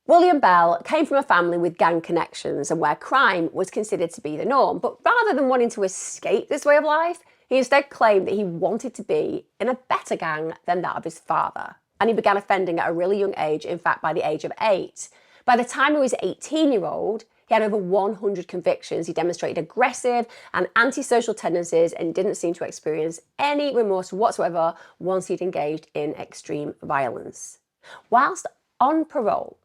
William Bell came from a family with gang connections and where crime was considered to be the norm, but rather than wanting to escape this way of life, he instead claimed that he wanted to be in a better gang than that of his father. And he began offending at a really young age, in fact, by the age of 8. By the time he was 18-year-old, he had over 100 convictions. He demonstrated aggressive and antisocial tendencies and didn't seem to experience any remorse whatsoever once he'd engaged in extreme violence. Whilst on parole,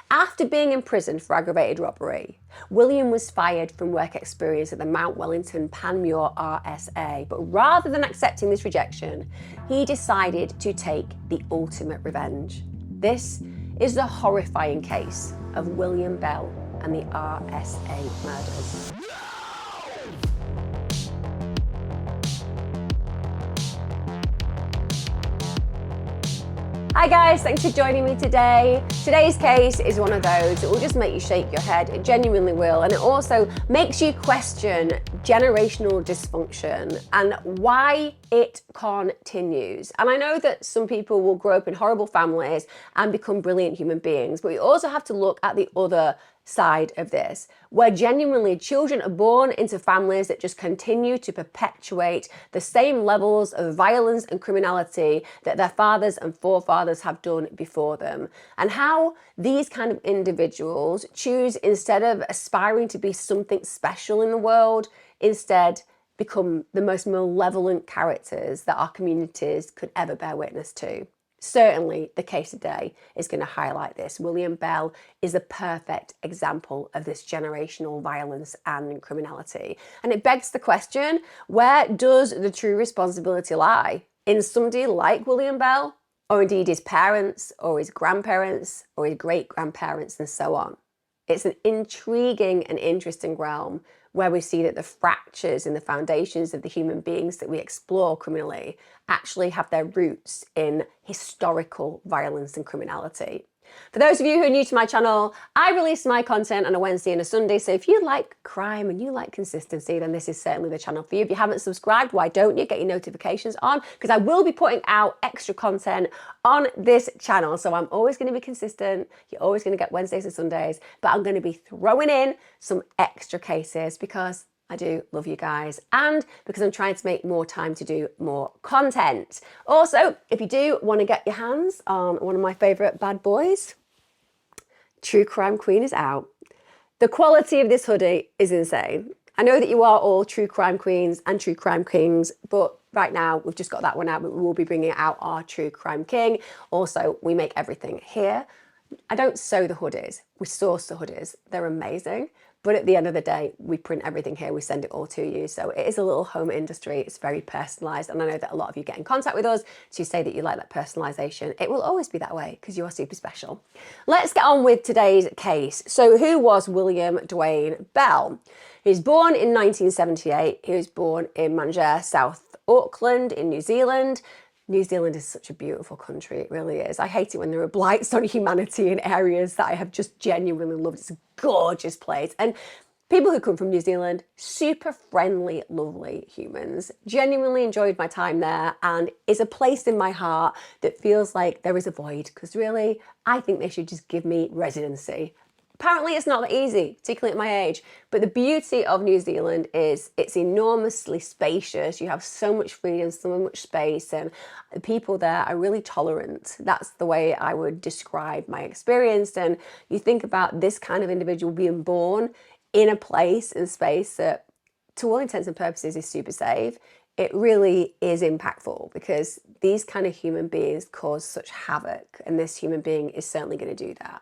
after being imprisoned for aggravated robbery, William was fired from work experience at the Mount Wellington Panmure RSA, but rather than accepting this rejection, he decided to take the ultimate revenge. This is the horrifying case of William Bell and the RSA murders. Hi guys, thanks for joining me today. Today's case is one of those that will just make you shake your head. It genuinely will. And it also makes you question generational dysfunction and why it continues. And I know that some people will grow up in horrible families and become brilliant human beings, but we also have to look at the other side of this, where genuinely children are born into families that just continue to perpetuate the same levels of violence and criminality that their fathers and forefathers have done before them, and how these kind of individuals choose, instead of aspiring to be something special in the world, instead become the most malevolent characters that our communities could ever bear witness to. Certainly, the case today is going to highlight this. William Bell is a perfect example of this generational violence and criminality. And it begs the question, where does the true responsibility lie? In somebody like William Bell, or indeed his parents, or his grandparents, or his great-grandparents, and so on? It's an intriguing and interesting realm where we see that the fractures in the foundations of the human beings that we explore criminally actually have their roots in historical violence and criminality. For those of you who are new to my channel, I release my content on a Wednesday and a Sunday, so if you like crime and you like consistency, then this is certainly the channel for you. If you haven't subscribed, why don't you get your notifications on? Because I will be putting out extra content on this channel, so I'm always going to be consistent. You're always going to get Wednesdays and Sundays, but I'm going to be throwing in some extra cases because I do love you guys, and because I'm trying to make more time to do more content. Also, if you do want to get your hands on one of my favourite bad boys, True Crime Queen is out. The quality of this hoodie is insane. I know that you are all true crime queens and true crime kings, but right now we've just got that one out, but we will be bringing out our True Crime King. Also, we make everything here. I don't sew the hoodies, we source the hoodies. They're amazing. But at the end of the day, we print everything here, we send it all to you. So it is a little home industry, it's very personalised. And I know that a lot of you get in contact with us to say that you like that personalisation. It will always be that way because you are super special. Let's get on with today's case. So who was William Dwayne Bell? He was born in 1978. He was born in Mangaia, South Auckland in New Zealand. New Zealand is such a beautiful country, it really is. I hate it when there are blights on humanity in areas that I have just genuinely loved. It's a gorgeous place. And people who come from New Zealand, super friendly, lovely humans. Genuinely enjoyed my time there, and is a place in my heart that feels like there is a void, because really, I think they should just give me residency. Apparently it's not that easy, particularly at my age, but the beauty of New Zealand is it's enormously spacious. You have so much freedom, so much space, and the people there are really tolerant. That's the way I would describe my experience. And you think about this kind of individual being born in a place and space that, to all intents and purposes, is super safe. It really is impactful because these kind of human beings cause such havoc, and this human being is certainly going to do that.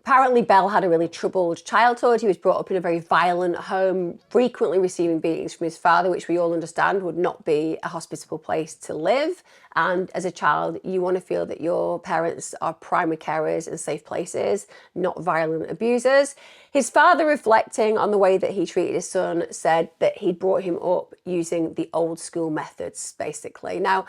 Apparently, Bell had a really troubled childhood. He was brought up in a very violent home, frequently receiving beatings from his father, which we all understand would not be a hospitable place to live. And as a child, you want to feel that your parents are primary carers and safe places, not violent abusers. His father, reflecting on the way that he treated his son, said that he brought him up using the old school methods, basically. Now,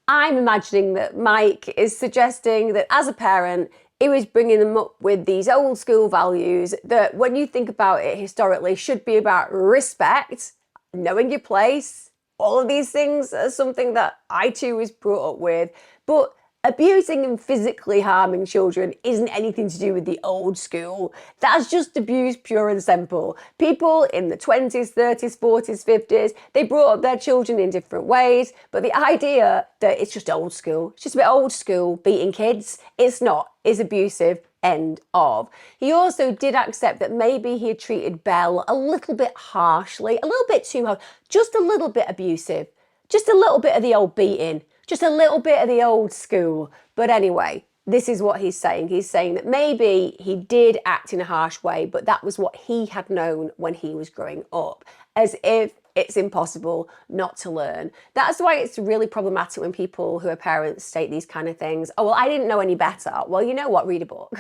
I'm imagining that Mike is suggesting that as a parent, he was bringing them up with these old school values that, when you think about it historically, should be about respect, knowing your place. All of these things are something that I too was brought up with, but Abusing and physically harming children isn't anything to do with the old school. That's just abuse, pure and simple. People in the 20s, 30s, 40s, 50s, they brought up their children in different ways, but the idea that it's just old school, it's just a bit old school, beating kids, it's not. It's abusive. End of. He also did accept that maybe he had treated Belle a little bit harshly, a little bit too hard, just a little bit abusive, just a little bit of the old beating. Just a little bit of the old school. But anyway, this is what he's saying. He's saying that maybe he did act in a harsh way, but that was what he had known when he was growing up, as if it's impossible not to learn. That's why it's really problematic when people who are parents state these kind of things. Oh, well, I didn't know any better. Well, you know what? Read a book.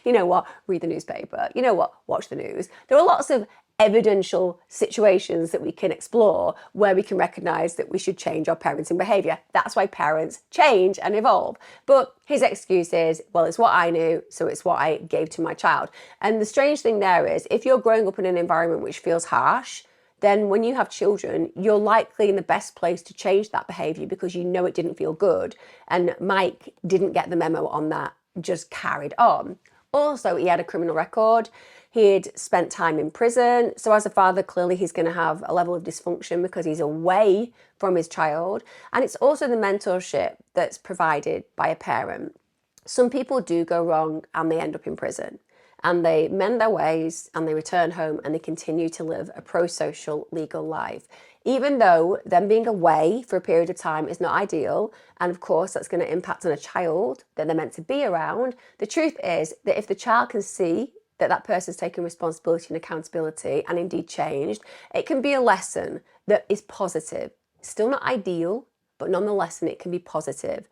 You know what? Read the newspaper. You know what? Watch the news. There are lots of evidential situations that we can explore where we can recognize that we should change our parenting behavior. That's why parents change and evolve. But his excuse is, well, it's what I knew, so it's what I gave to my child. And the strange thing there is, if you're growing up in an environment which feels harsh, then when you have children, you're likely in the best place to change that behavior because you know it didn't feel good. And Mike didn't get the memo on that, just carried on. Also, he had a criminal record. He'd spent time in prison. So as a father, clearly he's going to have a level of dysfunction because he's away from his child. And it's also the mentorship that's provided by a parent. Some people do go wrong and they end up in prison. And they mend their ways and they return home and they continue to live a pro-social legal life. Even though them being away for a period of time is not ideal, and of course that's going to impact on a child that they're meant to be around, the truth is that if the child can see that that person's taken responsibility and accountability and indeed changed, it can be a lesson that is positive. Still not ideal, but nonetheless, it can be positive.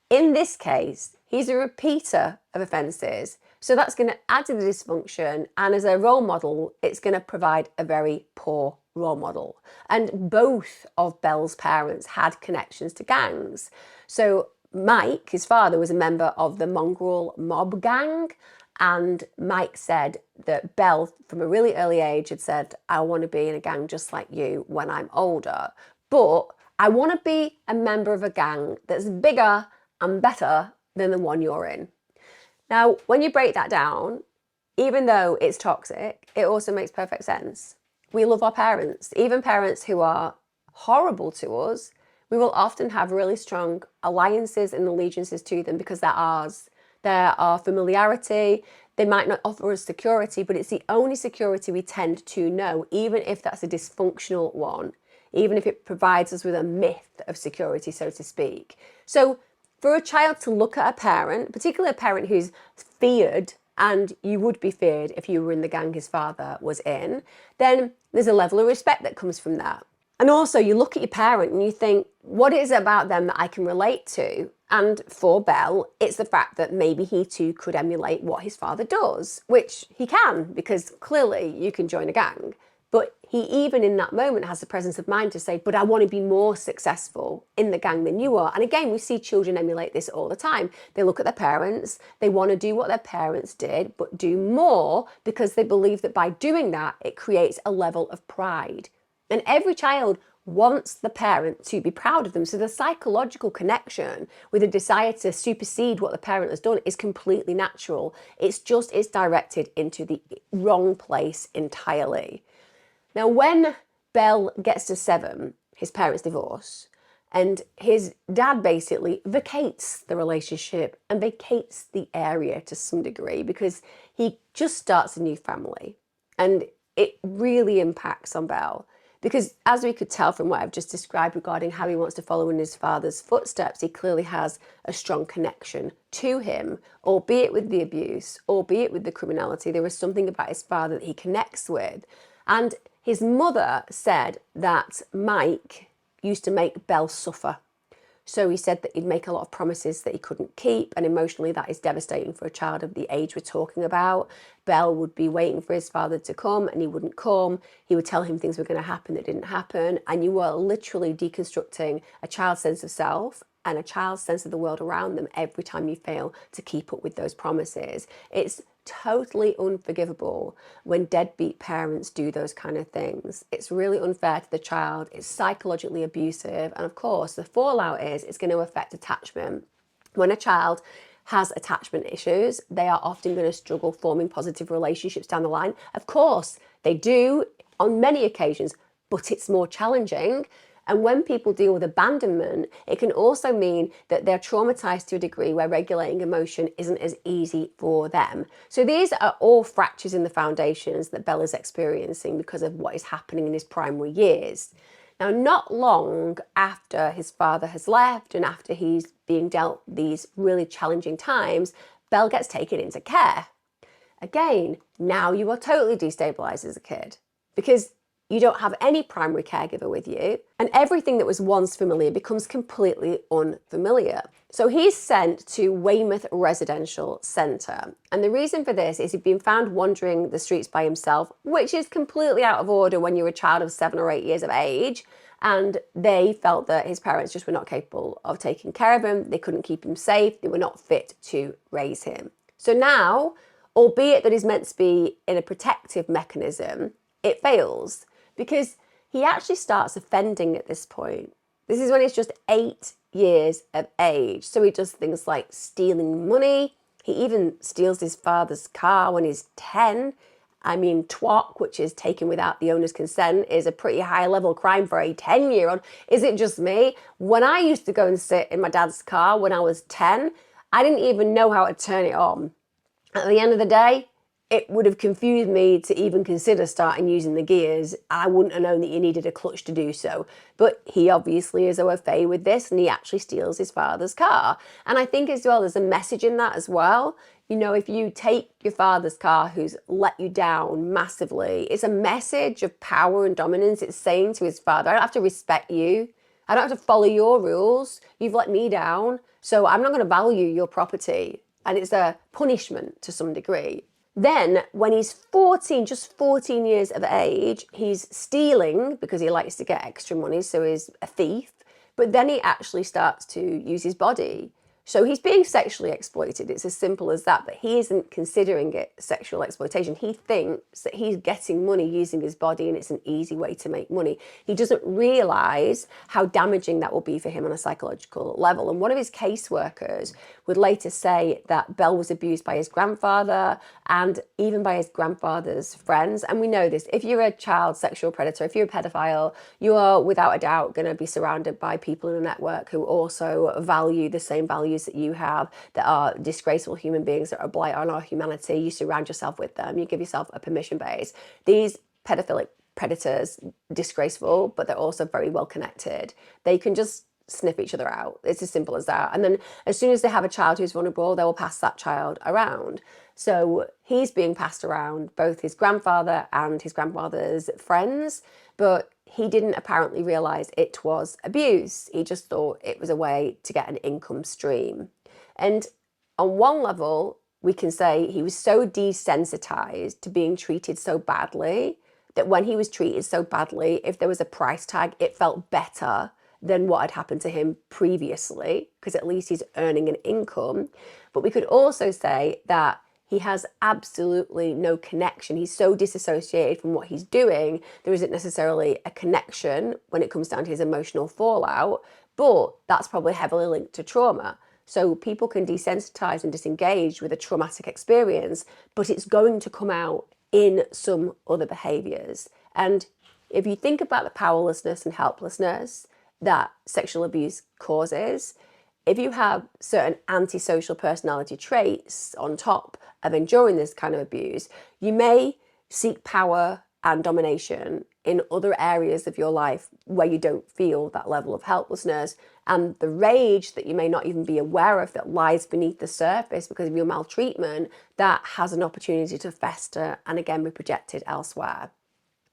In this case, he's a repeater of offences. So that's going to add to the dysfunction. And as a role model, it's going to provide a very poor role model. And both of Belle's parents had connections to gangs. So Mike, his father, was a member of the Mongrel Mob Gang. And Mike said that Belle, from a really early age, had said, I want to be in a gang just like you when I'm older. But I want to be a member of a gang that's bigger and better than the one you're in. Now, when you break that down, even though it's toxic, it also makes perfect sense. We love our parents, even parents who are horrible to us. We will often have really strong alliances and allegiances to them because they're ours. They're our familiarity. They might not offer us security, but it's the only security we tend to know, even if that's a dysfunctional one, even if it provides us with a myth of security, so to speak. So for a child to look at a parent, particularly a parent who's feared, and you would be feared if you were in the gang his father was in, then there's a level of respect that comes from that. And also you look at your parent and you think, what is it about them that I can relate to? And for Belle, it's the fact that maybe he too could emulate what his father does, which he can, because clearly you can join a gang. But he even in that moment has the presence of mind to say, but I want to be more successful in the gang than you are. And again, we see children emulate this all the time. They look at their parents, they want to do what their parents did, but do more because they believe that by doing that, it creates a level of pride. And every child wants the parent to be proud of them. So the psychological connection with a desire to supersede what the parent has done is completely natural. It's directed into the wrong place entirely. Now, when Belle gets to 7, his parents divorce, and his dad basically vacates the relationship and vacates the area to some degree because he just starts a new family. And it really impacts on Belle. Because as we could tell from what I've just described regarding how he wants to follow in his father's footsteps, he clearly has a strong connection to him, albeit with the abuse, albeit with the criminality. There is something about his father that he connects with. And his mother said that Mike used to make Belle suffer. So he said that he'd make a lot of promises that he couldn't keep, and emotionally that is devastating for a child of the age we're talking about. Belle would be waiting for his father to come and he wouldn't come. He would tell him things were going to happen that didn't happen, and you were literally deconstructing a child's sense of self and a child's sense of the world around them every time you fail to keep up with those promises. It's totally unforgivable when deadbeat parents do those kind of things. It's really unfair to the child. It's psychologically abusive. And of course, the fallout is it's going to affect attachment. When a child has attachment issues, they are often going to struggle forming positive relationships down the line. Of course, they do on many occasions, but it's more challenging. And when people deal with abandonment, it can also mean that they're traumatized to a degree where regulating emotion isn't as easy for them. So these are all fractures in the foundations that Bella's experiencing because of what is happening in his primary years. Now, not long after his father has left and after he's being dealt these really challenging times, Belle gets taken into care. Again, now you are totally destabilized as a kid because you don't have any primary caregiver with you, and everything that was once familiar becomes completely unfamiliar. So he's sent to Weymouth Residential Centre, and the reason for this is he'd been found wandering the streets by himself, which is completely out of order when you're a child of 7 or 8 years of age, and they felt that his parents just were not capable of taking care of him, they couldn't keep him safe, they were not fit to raise him. So now, albeit that he's meant to be in a protective mechanism, it fails. Because he actually starts offending at this point. This is when he's just 8 years of age. So he does things like stealing money. He even steals his father's car when he's 10. I mean, twok, which is taken without the owner's consent, is a pretty high level crime for a 10-year-old. Is it just me? When I used to go and sit in my dad's car when I was 10, I didn't even know how to turn it on. At the end of the day, it would have confused me to even consider starting using the gears. I wouldn't have known that you needed a clutch to do so. But he obviously is au fait with this, and he actually steals his father's car. And I think as well, there's a message in that as well. You know, if you take your father's car who's let you down massively, it's a message of power and dominance. It's saying to his father, I don't have to respect you. I don't have to follow your rules. You've let me down. So I'm not going to value your property. And it's a punishment to some degree. Then, when he's 14, just 14 years of age, he's stealing because he likes to get extra money, so he's a thief. But then he actually starts to use his body. So he's being sexually exploited. It's as simple as that, but he isn't considering it sexual exploitation. He thinks that he's getting money using his body and it's an easy way to make money. He doesn't realise how damaging that will be for him on a psychological level. And one of his caseworkers would later say that Belle was abused by his grandfather and even by his grandfather's friends. And we know this. If you're a child sexual predator, if you're a pedophile, you are without a doubt going to be surrounded by people in a network who also value the same values that you have, that are disgraceful human beings, that are a blight on our humanity. You surround yourself with them. You give yourself a permission base. These pedophilic predators, disgraceful, but they're also very well connected. They can just sniff each other out. It's as simple as that. And then as soon as they have a child who's vulnerable, they will pass that child around. So he's being passed around, both his grandfather and his grandfather's friends, but he didn't apparently realise it was abuse. He just thought it was a way to get an income stream. And on one level, we can say he was so desensitised to being treated so badly that when he was treated so badly, if there was a price tag, it felt better than what had happened to him previously, because at least he's earning an income. But we could also say that he has absolutely no connection. He's so disassociated from what he's doing, there isn't necessarily a connection when it comes down to his emotional fallout, but that's probably heavily linked to trauma. So people can desensitize and disengage with a traumatic experience, but it's going to come out in some other behaviors. And if you think about the powerlessness and helplessness that sexual abuse causes, if you have certain antisocial personality traits on top of enduring this kind of abuse, you may seek power and domination in other areas of your life where you don't feel that level of helplessness, and the rage that you may not even be aware of that lies beneath the surface because of your maltreatment, that has an opportunity to fester and again be projected elsewhere.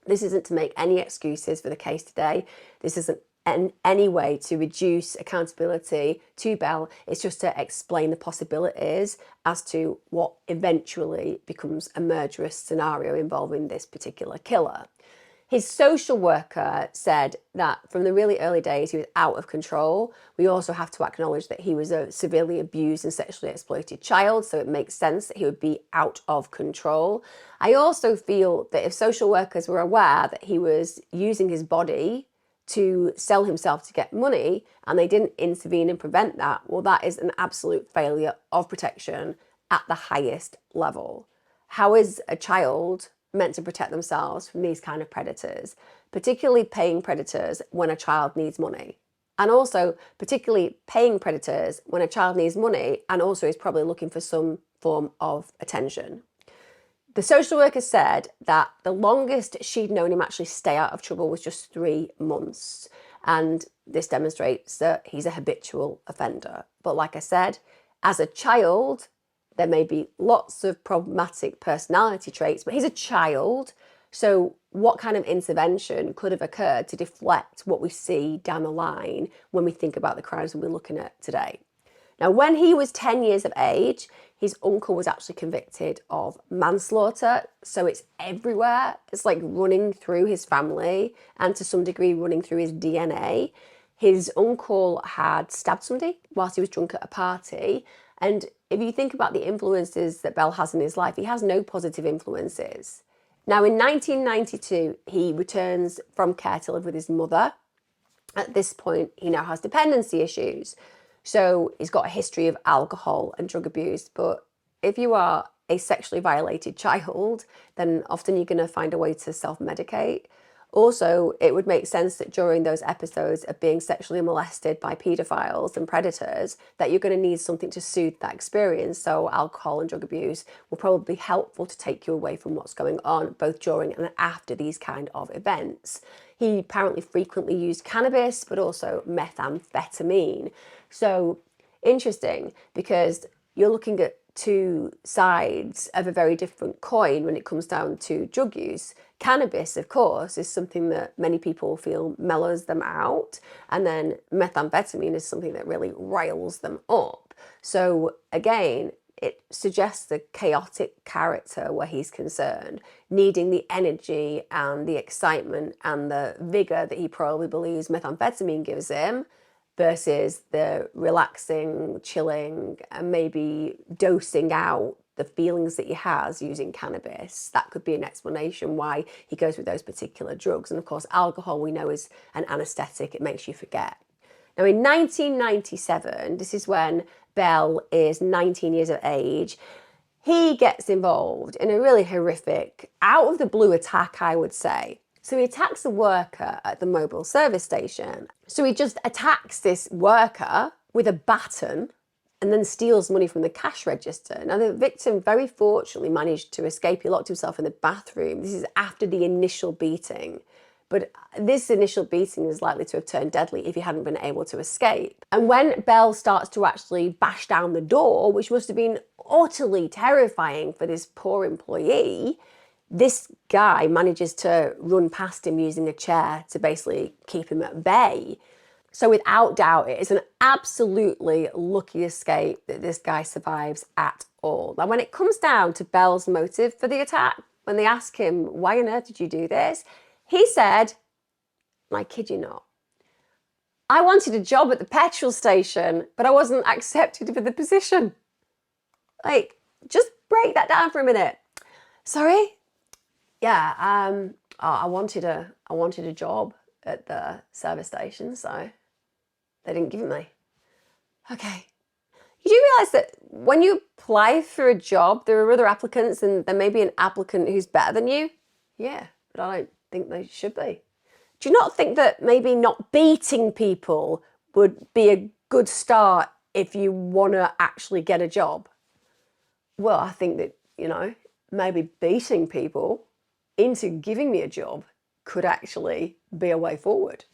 This isn't to make any excuses for the case today. This isn't in any way to reduce accountability to Belle. It's just to explain the possibilities as to what eventually becomes a murderous scenario involving this particular killer. His social worker said that from the really early days he was out of control. We also have to acknowledge that he was a severely abused and sexually exploited child, so it makes sense that he would be out of control. I also feel that if social workers were aware that he was using his body to sell himself to get money and they didn't intervene and prevent that, well, that is an absolute failure of protection at the highest level. How is a child meant to protect themselves from these kind of predators, particularly paying predators when a child needs money? And also particularly paying predators when a child needs money and also is probably looking for some form of attention. The social worker said that the longest she'd known him actually stay out of trouble was just 3 months. And this demonstrates that he's a habitual offender. But like I said, as a child, there may be lots of problematic personality traits, but he's a child. So what kind of intervention could have occurred to deflect what we see down the line when we think about the crimes we're looking at today? Now, when he was 10 years of age, his uncle was actually convicted of manslaughter. So it's everywhere. It's like running through his family and to some degree running through his DNA. His uncle had stabbed somebody whilst he was drunk at a party. And if you think about the influences that Bell has in his life, he has no positive influences. Now, in 1992, he returns from care to live with his mother. At this point, he now has dependency issues. So he's got a history of alcohol and drug abuse. But if you are a sexually violated child, then often you're going to find a way to self-medicate. Also, it would make sense that during those episodes of being sexually molested by paedophiles and predators, that you're going to need something to soothe that experience. So alcohol and drug abuse will probably be helpful to take you away from what's going on, both during and after these kind of events. He apparently frequently used cannabis, but also methamphetamine. So interesting, because you're looking at two sides of a very different coin when it comes down to drug use. Cannabis, of course, is something that many people feel mellows them out, and then methamphetamine is something that really riles them up. So again, it suggests a chaotic character where he's concerned, needing the energy and the excitement and the vigor that he probably believes methamphetamine gives him, versus the relaxing, chilling, and maybe dosing out the feelings that he has using cannabis. That could be an explanation why he goes with those particular drugs. And of course, alcohol we know is an anesthetic, it makes you forget. Now in 1997, this is when Bell is 19 years of age, he gets involved in a really horrific, out of the blue attack, I would say. So he attacks a worker at the mobile service station. So he just attacks this worker with a baton and then steals money from the cash register. Now the victim very fortunately managed to escape. He locked himself in the bathroom. This is after the initial beating. But this initial beating is likely to have turned deadly if he hadn't been able to escape. And when Bell starts to actually bash down the door, which must have been utterly terrifying for this poor employee, this guy manages to run past him using a chair to basically keep him at bay. So without doubt, it is an absolutely lucky escape that this guy survives at all. Now, when it comes down to Bell's motive for the attack, when they ask him, why on earth did you do this? He said, and I kid you not, I wanted a job at the petrol station, but I wasn't accepted for the position. Like, just break that down for a minute. Sorry? Yeah, I wanted a job at the service station, so they didn't give it me. Okay. You do realise that when you apply for a job, there are other applicants and there may be an applicant who's better than you? Yeah, but I don't think they should be. Do you not think that maybe not beating people would be a good start if you want to actually get a job? Well, I think that, maybe beating people into giving me a job could actually be a way forward.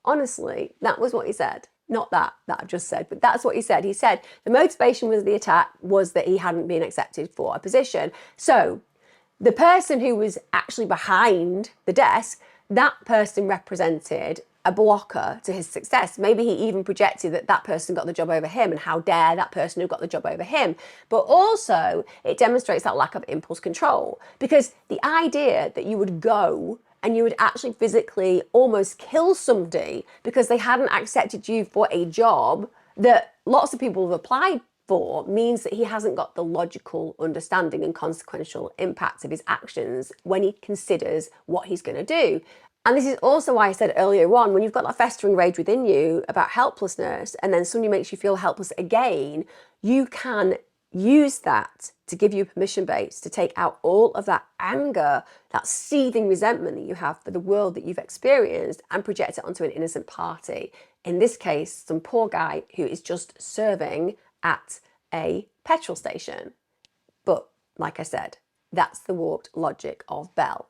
Honestly, that was what he said. Not that I've just said, but that's what he said. He said the motivation was the attack was that he hadn't been accepted for a position. So the person who was actually behind the desk, that person represented a blocker to his success. Maybe he even projected that that person got the job over him, and how dare that person who got the job over him. But also it demonstrates that lack of impulse control, because the idea that you would go and you would actually physically almost kill somebody because they hadn't accepted you for a job that lots of people have applied for means that he hasn't got the logical understanding and consequential impact of his actions when he considers what he's going to do. And this is also why I said earlier on, when you've got that festering rage within you about helplessness, and then somebody makes you feel helpless again, you can use that to give you permission base to take out all of that anger, that seething resentment that you have for the world that you've experienced, and project it onto an innocent party. In this case, some poor guy who is just serving at a petrol station. But like I said, that's the warped logic of Bell.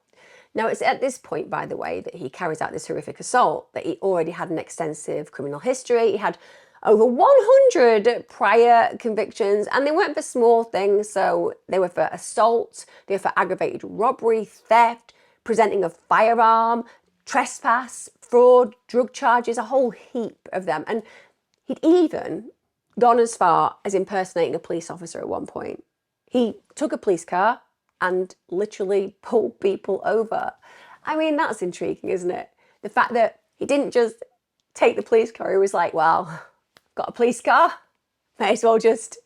Now, it's at this point, by the way, that he carries out this horrific assault, that he already had an extensive criminal history. He had over 100 prior convictions, and they weren't for small things. So they were for assault, they were for aggravated robbery, theft, presenting a firearm, trespass, fraud, drug charges, a whole heap of them. And he'd even gone as far as impersonating a police officer at one point. He took a police car and literally pulled people over. I mean, that's intriguing, isn't it? The fact that he didn't just take the police car, he was like, well, got a police car, may as well just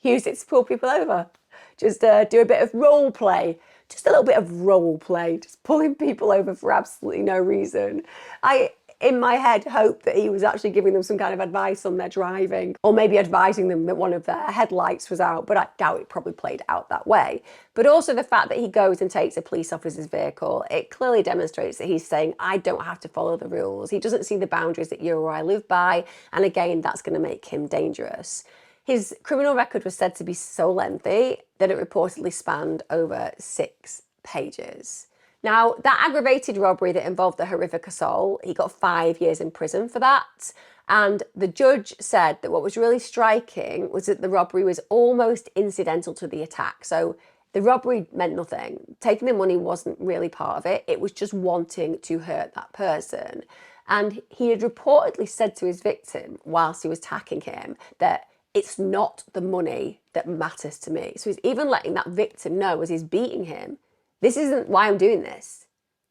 use it to pull people over. Just do a bit of role play. Just a little bit of role play, just pulling people over for absolutely no reason. I, in my head, hope that he was actually giving them some kind of advice on their driving, or maybe advising them that one of their headlights was out, but I doubt it probably played out that way. But also the fact that he goes and takes a police officer's vehicle, it clearly demonstrates that he's saying, I don't have to follow the rules. He doesn't see the boundaries that you or I live by, and again, that's going to make him dangerous. His criminal record was said to be so lengthy that it reportedly spanned over 6 pages. Now, that aggravated robbery that involved the horrific assault, he got 5 years in prison for that. And the judge said that what was really striking was that the robbery was almost incidental to the attack. So the robbery meant nothing. Taking the money wasn't really part of it. It was just wanting to hurt that person. And he had reportedly said to his victim whilst he was attacking him that it's not the money that matters to me. So he's even letting that victim know as he's beating him, this isn't why I'm doing this.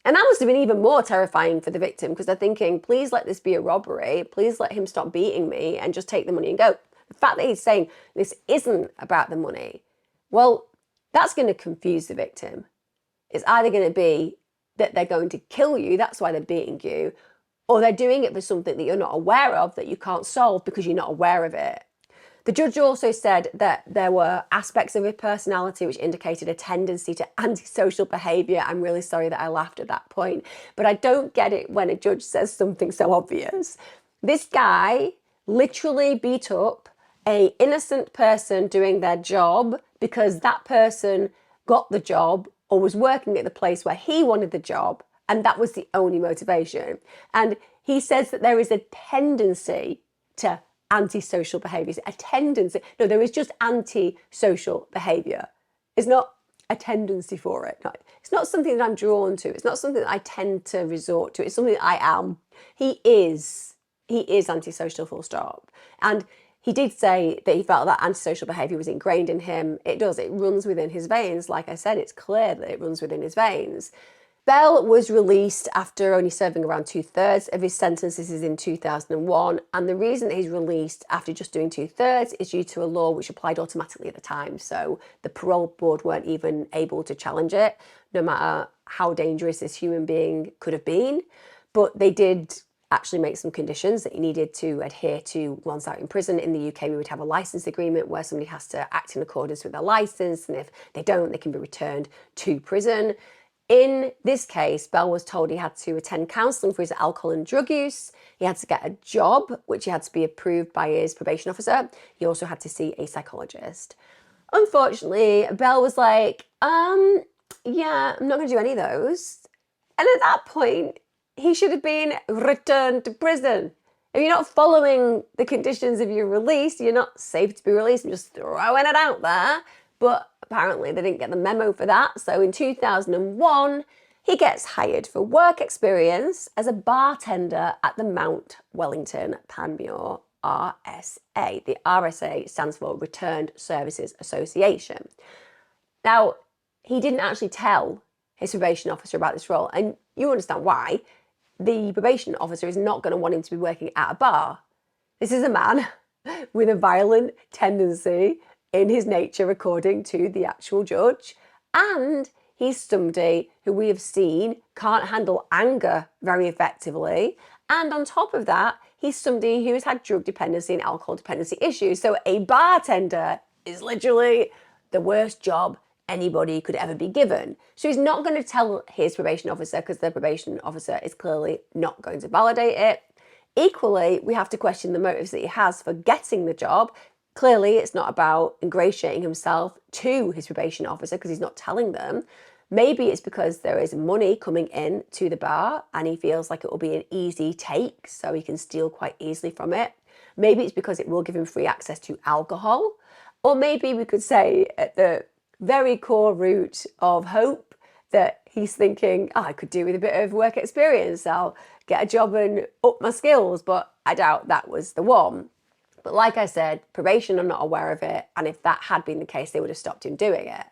And that must have been even more terrifying for the victim, because they're thinking, please let this be a robbery. Please let him stop beating me and just take the money and go. The fact that he's saying this isn't about the money, well, that's going to confuse the victim. It's either going to be that they're going to kill you, that's why they're beating you, or they're doing it for something that you're not aware of, that you can't solve because you're not aware of it. The judge also said that there were aspects of his personality which indicated a tendency to antisocial behaviour. I'm really sorry that I laughed at that point, but I don't get it when a judge says something so obvious. This guy literally beat up an innocent person doing their job because that person got the job or was working at the place where he wanted the job, and that was the only motivation. And he says that there is a tendency to antisocial behaviours, a tendency. No, there is just antisocial behaviour. It's not a tendency for it. No, it's not something that I'm drawn to. It's not something that I tend to resort to. It's something that I am. He is antisocial, full stop. And he did say that he felt that antisocial behaviour was ingrained in him. It does. It runs within his veins. Like I said, it's clear that it runs within his veins. Bell was released after only serving around 2/3 of his sentence. This is in 2001. And the reason that he's released after just doing 2/3 is due to a law which applied automatically at the time. So the parole board weren't even able to challenge it, no matter how dangerous this human being could have been. But they did actually make some conditions that he needed to adhere to once out in prison. In the UK, we would have a license agreement where somebody has to act in accordance with their license. And if they don't, they can be returned to prison. In this case, Bell was told he had to attend counselling for his alcohol and drug use. He had to get a job, which had to be approved by his probation officer. He also had to see a psychologist. Unfortunately, Bell was like, yeah, I'm not going to do any of those. And at that point, he should have been returned to prison. If you're not following the conditions of your release, you're not safe to be released. I'm just throwing it out there. But apparently they didn't get the memo for that. So in 2001, he gets hired for work experience as a bartender at the Mount Wellington Panmure RSA. The RSA stands for Returned Services Association. Now, he didn't actually tell his probation officer about this role, and you understand why. The probation officer is not going to want him to be working at a bar. This is a man with a violent tendency in his nature, according to the actual judge, and he's somebody who we have seen can't handle anger very effectively. And on top of that, he's somebody who has had drug dependency and alcohol dependency issues. So a bartender is literally the worst job anybody could ever be given. So he's not going to tell his probation officer because the probation officer is clearly not going to validate it. Equally, we have to question the motives that he has for getting the job. Clearly, it's not about ingratiating himself to his probation officer because he's not telling them. Maybe it's because there is money coming in to the bar and he feels like it will be an easy take, so he can steal quite easily from it. Maybe it's because it will give him free access to alcohol. Or maybe we could say at the very core root of hope that he's thinking, oh, I could do with a bit of work experience. I'll get a job and up my skills, but I doubt that was the one. But like I said, probation, I'm not aware of it. And if that had been the case, they would have stopped him doing it.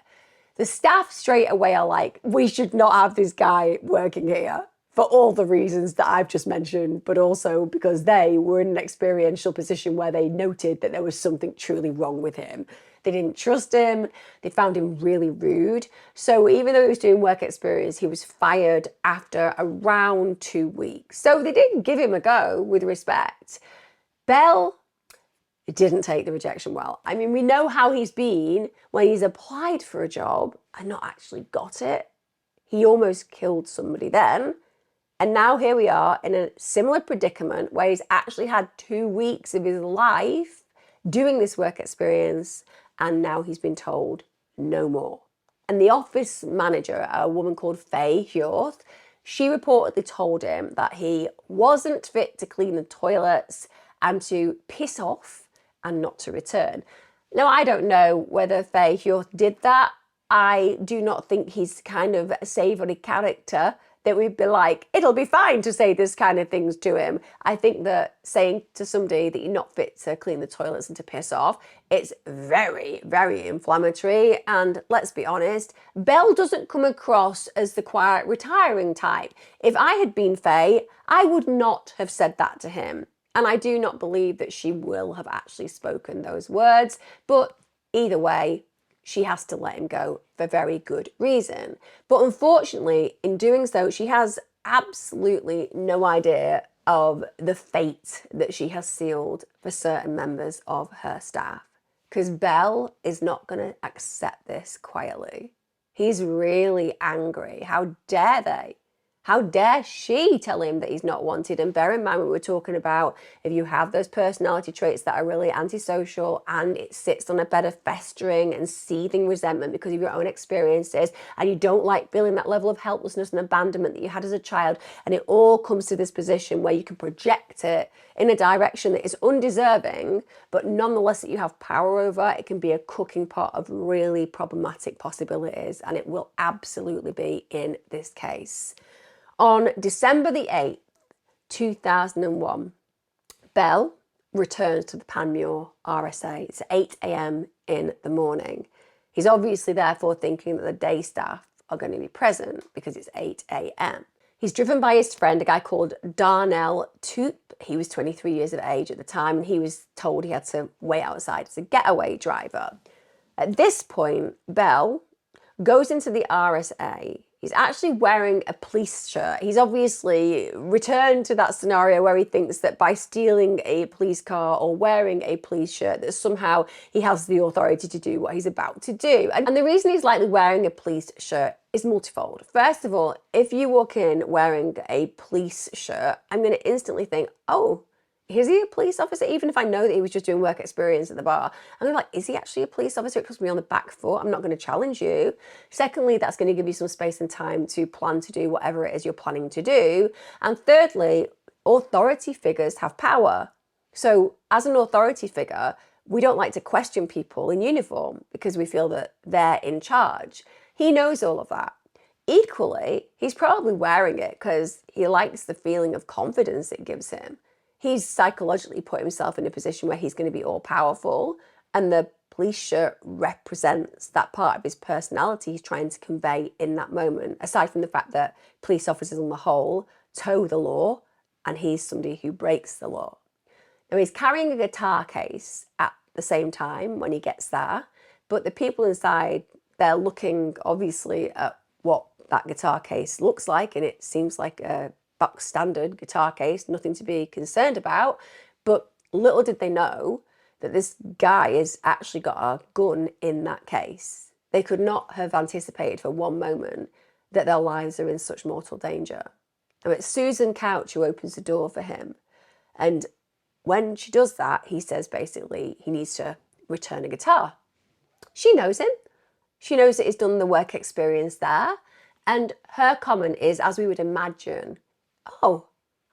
The staff straight away are like, we should not have this guy working here for all the reasons that I've just mentioned, but also because they were in an experiential position where they noted that there was something truly wrong with him. They didn't trust him. They found him really rude. So even though he was doing work experience, he was fired after around 2 weeks. So they didn't give him a go with respect. Bell didn't take the rejection well. I mean, we know how he's been when he's applied for a job and not actually got it. He almost killed somebody then. And now here we are in a similar predicament where he's actually had 2 weeks of his life doing this work experience, and now he's been told no more. And the office manager, a woman called Faye Hjorth, she reportedly told him that he wasn't fit to clean the toilets and to piss off and not to return. Now, I don't know whether Faye Hjorth did that. I do not think he's kind of a savoury character that we'd be like, it'll be fine to say this kind of things to him. I think that saying to somebody that you're not fit to clean the toilets and to piss off, it's very, very inflammatory. And let's be honest, Belle doesn't come across as the quiet, retiring type. If I had been Faye, I would not have said that to him. And I do not believe that she will have actually spoken those words. But either way, she has to let him go for very good reason. But unfortunately, in doing so, she has absolutely no idea of the fate that she has sealed for certain members of her staff. Because Belle is not going to accept this quietly. He's really angry. How dare they? How dare she tell him that he's not wanted? And bear in mind, we were talking about if you have those personality traits that are really antisocial and it sits on a bed of festering and seething resentment because of your own experiences, and you don't like feeling that level of helplessness and abandonment that you had as a child, and it all comes to this position where you can project it in a direction that is undeserving, but nonetheless that you have power over, it can be a cooking pot of really problematic possibilities, and it will absolutely be in this case. On December the 8th, 2001, Bell returns to the Panmure RSA. It's 8 a.m. in the morning. He's obviously therefore thinking that the day staff are going to be present because it's 8 a.m. He's driven by his friend, a guy called Darnell Toop. He was 23 years of age at the time, and he was told he had to wait outside as a getaway driver. At this point, Bell goes into the RSA. He's actually wearing a police shirt. He's obviously returned to that scenario where he thinks that by stealing a police car or wearing a police shirt, that somehow he has the authority to do what he's about to do. And the reason he's likely wearing a police shirt is multifold. First of all, if you walk in wearing a police shirt, I'm going to instantly think, oh, is he a police officer? Even if I know that he was just doing work experience at the bar, I'm like, is he actually a police officer? It puts me on the back foot. I'm not going to challenge you. Secondly, that's going to give you some space and time to plan to do whatever it is you're planning to do. And thirdly, authority figures have power. So as an authority figure, we don't like to question people in uniform because we feel that they're in charge. He knows all of that. Equally, he's probably wearing it because he likes the feeling of confidence it gives him. He's psychologically put himself in a position where he's going to be all powerful, and the police shirt represents that part of his personality he's trying to convey in that moment, aside from the fact that police officers on the whole toe the law, and he's somebody who breaks the law. Now, he's carrying a guitar case at the same time when he gets there, but the people inside, they're looking obviously at what that guitar case looks like, and it seems like a box standard guitar case, nothing to be concerned about. But little did they know that this guy has actually got a gun in that case. They could not have anticipated for one moment that their lives are in such mortal danger. And it's Susan Couch who opens the door for him. And when she does that, he says basically he needs to return a guitar. She knows him. She knows that he's done the work experience there. And her comment is, as we would imagine, oh,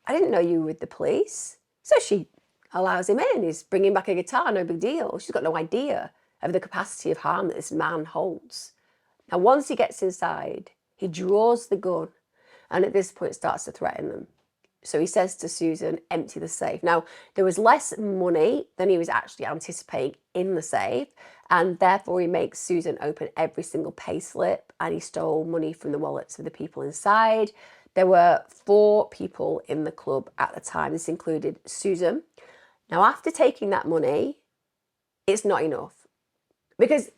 I didn't know you were with the police. So she allows him in. He's bringing back a guitar, no big deal. She's got no idea of the capacity of harm that this man holds. Now, once he gets inside, he draws the gun and at this point starts to threaten them. So he says to Susan, empty the safe. Now, there was less money than he was actually anticipating in the safe, and therefore he makes Susan open every single pay slip, and he stole money from the wallets of the people inside. There were 4 people in the club at the time. This included Susan. Now, after taking that money, it's not enough, because it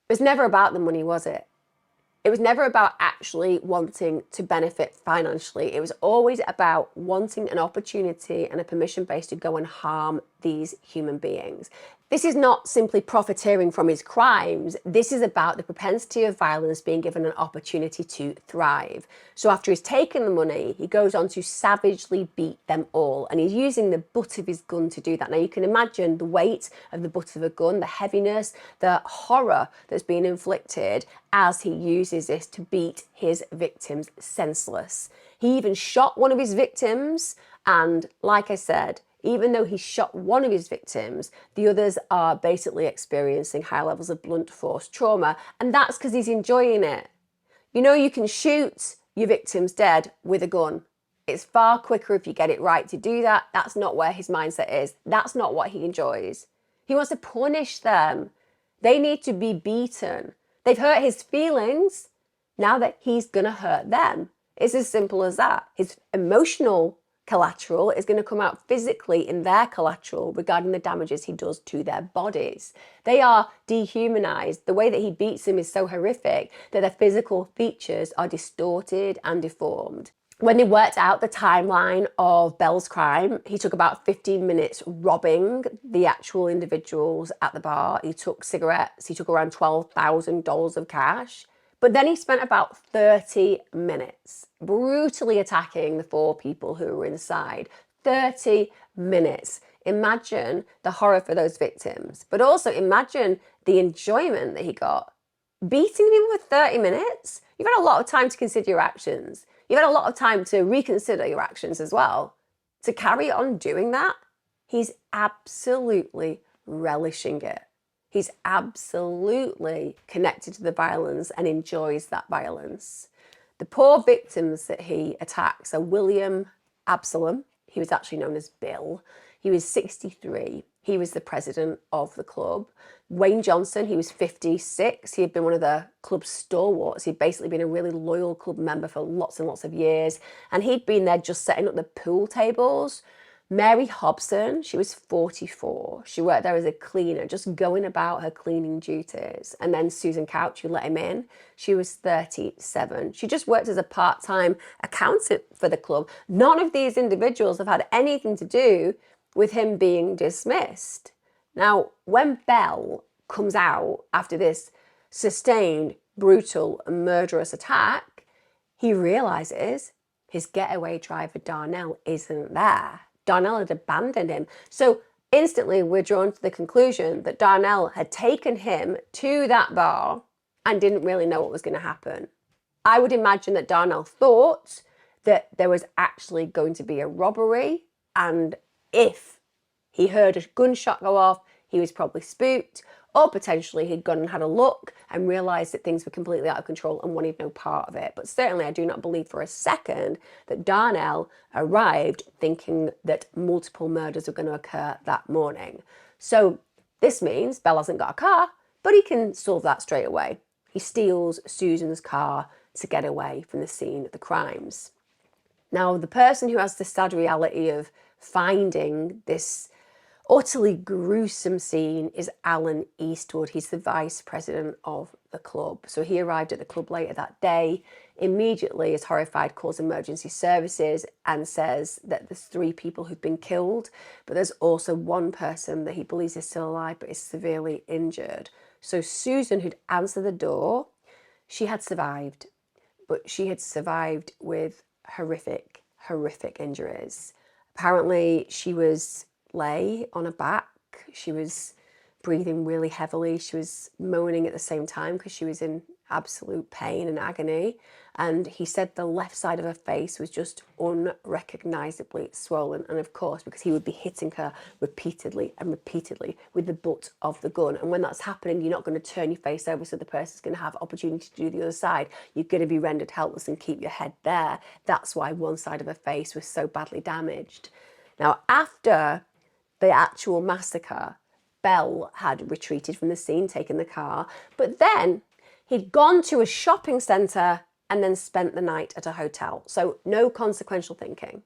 was never about the money, was it? It was never about actually wanting to benefit financially. It was always about wanting an opportunity and a permission base to go and harm these human beings. This is not simply profiteering from his crimes. This is about the propensity of violence being given an opportunity to thrive. So after he's taken the money, he goes on to savagely beat them all. And he's using the butt of his gun to do that. Now you can imagine the weight of the butt of a gun, the heaviness, the horror that's being inflicted as he uses this to beat his victims senseless. He even shot one of his victims, and like I said, even though he shot one of his victims, the others are basically experiencing high levels of blunt force trauma, and that's because he's enjoying it. You know, you can shoot your victims dead with a gun. It's far quicker if you get it right to do that. That's not where his mindset is. That's not what he enjoys. He wants to punish them. They need to be beaten. They've hurt his feelings. Now that he's going to hurt them. It's as simple as that. His emotional collateral is going to come out physically in their collateral regarding the damages he does to their bodies. They are dehumanized. The way that he beats them is so horrific that their physical features are distorted and deformed. When they worked out the timeline of Bell's crime, he took about 15 minutes robbing the actual individuals at the bar. He took cigarettes. He took around $12,000 of cash. But then he spent about 30 minutes brutally attacking the 4 people who were inside. 30 minutes. Imagine the horror for those victims, but also imagine the enjoyment that he got. Beating people for 30 minutes? You've had a lot of time to consider your actions. You've had a lot of time to reconsider your actions as well. To carry on doing that, he's absolutely relishing it. He's absolutely connected to the violence and enjoys that violence. The poor victims that he attacks are William Absalom. He was actually known as Bill. He was 63. He was the president of the club. Wayne Johnson, he was 56. He had been one of the club's stalwarts. He'd basically been a really loyal club member for lots and lots of years. And he'd been there just setting up the pool tables. Mary Hobson, she was 44. She worked there as a cleaner, just going about her cleaning duties. And then Susan Couch, who let him in, she was 37. She just worked as a part-time accountant for the club. None of these individuals have had anything to do with him being dismissed. Now, when Bell comes out after this sustained, brutal, and murderous attack, he realizes his getaway driver, Darnell, isn't there. Darnell had abandoned him. So instantly we're drawn to the conclusion that Darnell had taken him to that bar and didn't really know what was going to happen. I would imagine that Darnell thought that there was actually going to be a robbery, and if he heard a gunshot go off, he was probably spooked, or potentially he'd gone and had a look and realised that things were completely out of control and wanted no part of it. But certainly I do not believe for a second that Darnell arrived thinking that multiple murders were going to occur that morning. So this means Bell hasn't got a car, but he can solve that straight away. He steals Susan's car to get away from the scene of the crimes. Now, the person who has the sad reality of finding this utterly gruesome scene is Alan Eastwood. He's the vice president of the club. So he arrived at the club later that day, immediately is horrified, calls emergency services and says that there's 3 people who've been killed, but there's also one person that he believes is still alive but is severely injured. So Susan, who'd answered the door, she had survived, but she had survived with horrific injuries. Apparently she was lay on her back, she was breathing really heavily, she was moaning at the same time because she was in absolute pain and agony, and he said the left side of her face was just unrecognisably swollen, and of course because he would be hitting her repeatedly with the butt of the gun, and when that's happening you're not going to turn your face over so the person's going to have opportunity to do the other side. You're going to be rendered helpless and keep your head there. That's why one side of her face was so badly damaged. Now, after the actual massacre, Bell had retreated from the scene, taken the car, but then he'd gone to a shopping centre and then spent the night at a hotel. So no consequential thinking.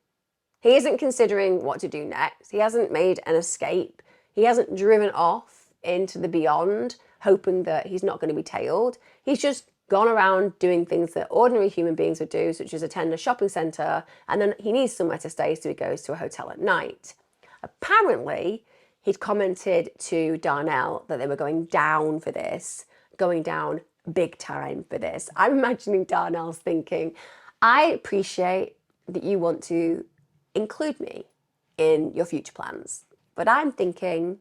He isn't considering what to do next. He hasn't made an escape. He hasn't driven off into the beyond, hoping that he's not going to be tailed. He's just gone around doing things that ordinary human beings would do, such as attend a shopping centre, and then he needs somewhere to stay, so he goes to a hotel at night. Apparently, he'd commented to Darnell that they were going down for this, going down big time for this. I'm imagining Darnell's thinking, I appreciate that you want to include me in your future plans, but I'm thinking,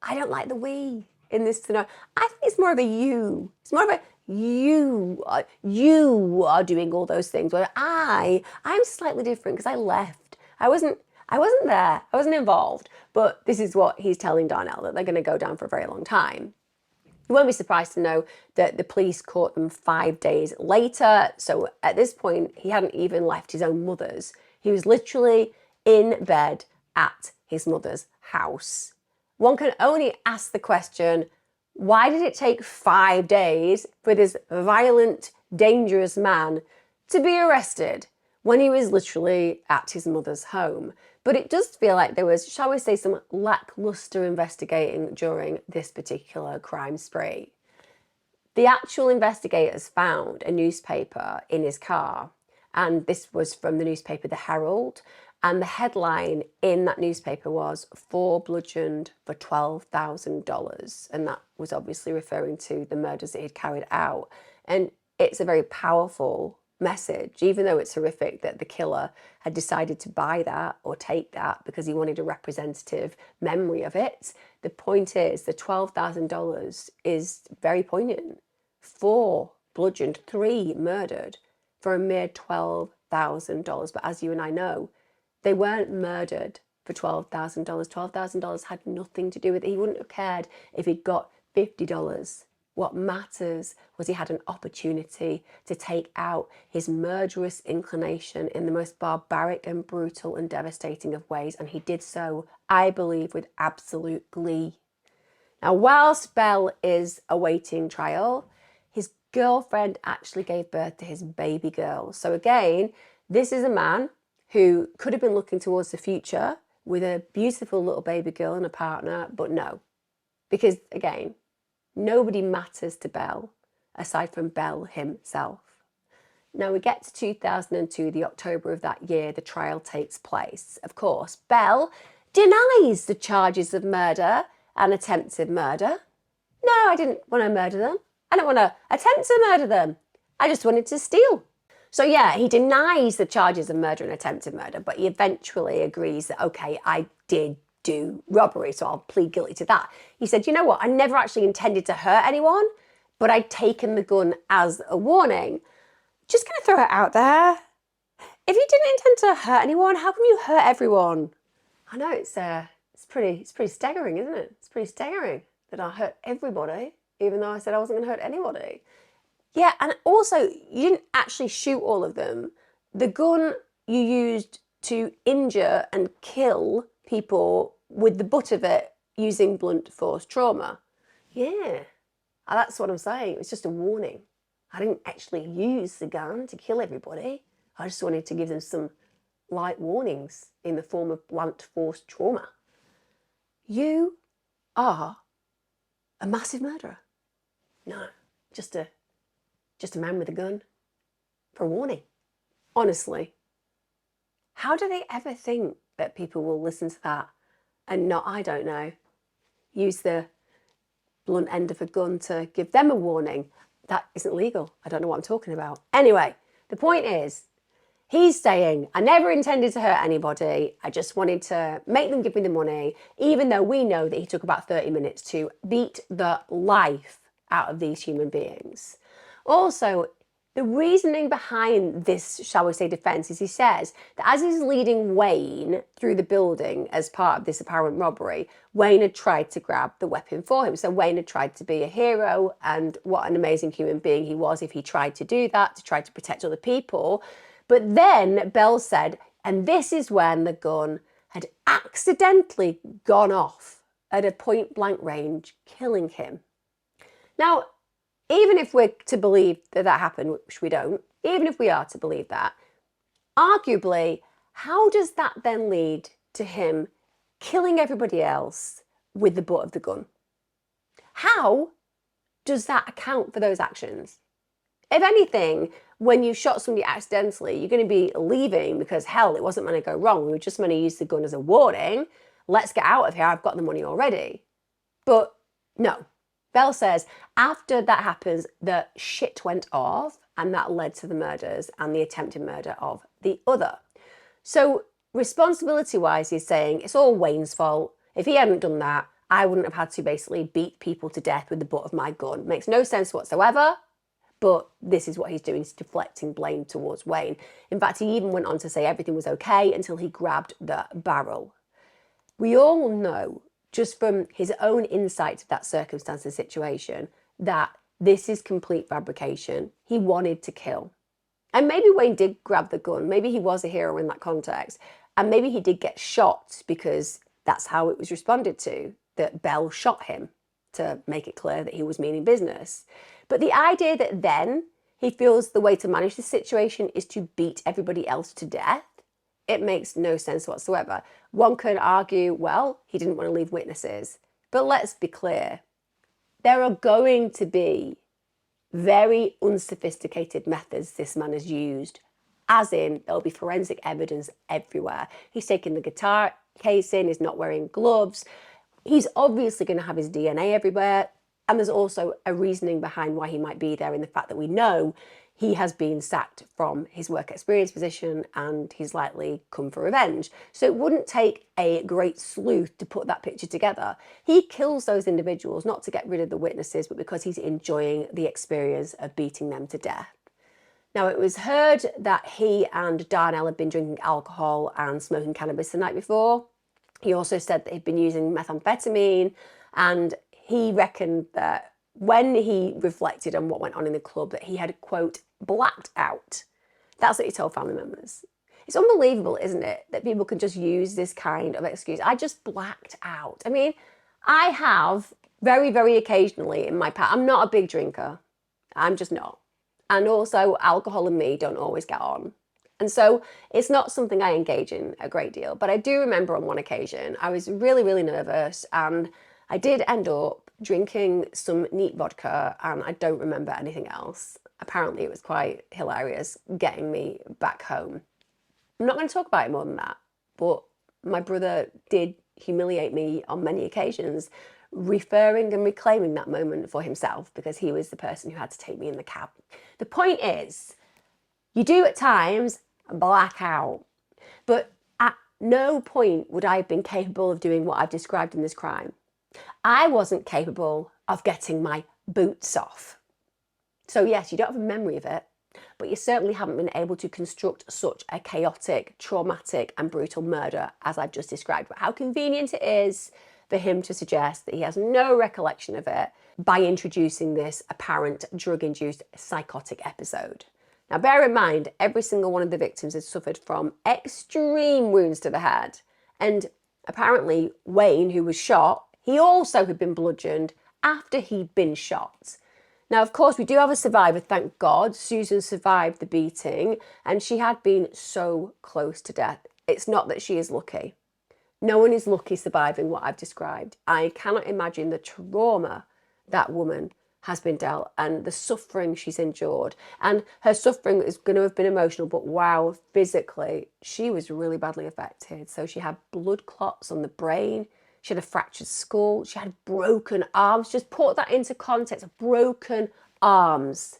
I don't like the we in this scenario. I think it's more of a you. It's more of a you are doing all those things, where I'm slightly different because I left. I wasn't there. I wasn't involved. But this is what he's telling Darnell, that they're going to go down for a very long time. You won't be surprised to know that the police caught them 5 days later. So at this point, he hadn't even left his own mother's. He was literally in bed at his mother's house. One can only ask the question, why did it take 5 days for this violent, dangerous man to be arrested when he was literally at his mother's home? But it does feel like there was, shall we say, some lackluster investigating during this particular crime spree. The actual investigators found a newspaper in his car, and this was from the newspaper The Herald, and the headline in that newspaper was 4 bludgeoned for $12,000, and that was obviously referring to the murders that he'd carried out. And it's a very powerful message, even though it's horrific that the killer had decided to buy that or take that because he wanted a representative memory of it. The point is, the $12,000 is very poignant. 4 bludgeoned, 3 murdered for a mere $12,000. But as you and I know, they weren't murdered for $12,000. $12,000 had nothing to do with it. He wouldn't have cared if he'd got $50. What matters was he had an opportunity to take out his murderous inclination in the most barbaric and brutal and devastating of ways, and he did so, I believe, with absolute glee. Now, whilst Bell is awaiting trial, his girlfriend actually gave birth to his baby girl. So again, this is a man who could have been looking towards the future with a beautiful little baby girl and a partner, but no. Because again, nobody matters to Bell aside from Bell himself. Now we get to 2002, the October of that year, the trial takes place. Of course, Bell denies the charges of murder and attempted murder. No, I didn't want to murder them. I don't want to attempt to murder them. I just wanted to steal. So yeah, he denies the charges of murder and attempted murder, but he eventually agrees that, okay, I did do robbery, so I'll plead guilty to that. He said, you know what, I never actually intended to hurt anyone, but I'd taken the gun as a warning. Just gonna throw it out there. If you didn't intend to hurt anyone, how come you hurt everyone? I know it's pretty staggering, isn't it? It's pretty staggering that I hurt everybody, even though I said I wasn't gonna hurt anybody. Yeah, and also, you didn't actually shoot all of them. The gun you used to injure and kill people with the butt of it using blunt force trauma. Yeah, that's what I'm saying. It was just a warning. I didn't actually use the gun to kill everybody. I just wanted to give them some light warnings in the form of blunt force trauma. You are a massive murderer. No. just a man with a gun for a warning. Honestly, how do they ever think that people will listen to that and not, I don't know, use the blunt end of a gun to give them a warning? That isn't legal. I don't know what I'm talking about. Anyway, the point is, he's saying, I never intended to hurt anybody. I just wanted to make them give me the money, even though we know that he took about 30 minutes to beat the life out of these human beings. Also, the reasoning behind this, shall we say, defense is he says that as he's leading Wayne through the building as part of this apparent robbery, Wayne had tried to grab the weapon for him. So Wayne had tried to be a hero, and what an amazing human being he was if he tried to do that, to try to protect other people. But then Bell said, and this is when the gun had accidentally gone off at a point blank range, killing him. Now, even if we're to believe that that happened, which we don't, even if we are to believe that, arguably, how does that then lead to him killing everybody else with the butt of the gun? How does that account for those actions? If anything, when you shot somebody accidentally, you're going to be leaving because, hell, it wasn't meant to go wrong. We were just meant to use the gun as a warning. Let's get out of here. I've got the money already. But no. Bell says after that happens, the shit went off, and that led to the murders and the attempted murder of the other. So responsibility-wise, he's saying it's all Wayne's fault. If he hadn't done that, I wouldn't have had to basically beat people to death with the butt of my gun. Makes no sense whatsoever, but this is what he's doing. He's deflecting blame towards Wayne. In fact, he even went on to say everything was okay until he grabbed the barrel. We all know, just from his own insight to that circumstance and situation, that this is complete fabrication. He wanted to kill. And maybe Wayne did grab the gun. Maybe he was a hero in that context. And maybe he did get shot because that's how it was responded to, that Bell shot him to make it clear that he was meaning business. But the idea that then he feels the way to manage the situation is to beat everybody else to death, it makes no sense whatsoever. One could argue, well, he didn't want to leave witnesses. But let's be clear. There are going to be very unsophisticated methods this man has used, as in there'll be forensic evidence everywhere. He's taking the guitar case in, he's not wearing gloves. He's obviously going to have his DNA everywhere. And there's also a reasoning behind why he might be there in the fact that we know he has been sacked from his work experience position and he's likely come for revenge. So it wouldn't take a great sleuth to put that picture together. He kills those individuals not to get rid of the witnesses, but because he's enjoying the experience of beating them to death. Now, it was heard that he and Darnell had been drinking alcohol and smoking cannabis the night before. He also said that he'd been using methamphetamine, and he reckoned that when he reflected on what went on in the club, that he had, quote, blacked out. That's what he told family members. It's unbelievable, isn't it, that people can just use this kind of excuse. I just blacked out. I mean, I have very, very occasionally in my past. I'm not a big drinker. I'm just not. And also, alcohol and me don't always get on. And so it's not something I engage in a great deal. But I do remember on one occasion, I was really, really nervous, and I did end up drinking some neat vodka, and I don't remember anything else. Apparently it was quite hilarious getting me back home. I'm not going to talk about it more than that, but my brother did humiliate me on many occasions, referring and reclaiming that moment for himself because he was the person who had to take me in the cab. The point is, you do at times black out, but at no point would I have been capable of doing what I've described in this crime. I wasn't capable of getting my boots off. So yes, you don't have a memory of it, but you certainly haven't been able to construct such a chaotic, traumatic and brutal murder as I've just described. But how convenient it is for him to suggest that he has no recollection of it by introducing this apparent drug-induced psychotic episode. Now bear in mind, every single one of the victims had suffered from extreme wounds to the head. And apparently Wayne, who was shot, he also had been bludgeoned after he'd been shot. Now, of course, we do have a survivor, thank God. Susan survived the beating, and she had been so close to death. It's not that she is lucky. No one is lucky surviving what I've described. I cannot imagine the trauma that woman has been dealt and the suffering she's endured. And her suffering is going to have been emotional, but wow, physically, she was really badly affected. So she had blood clots on the brain, she had a fractured skull, she had broken arms. Just put that into context, broken arms.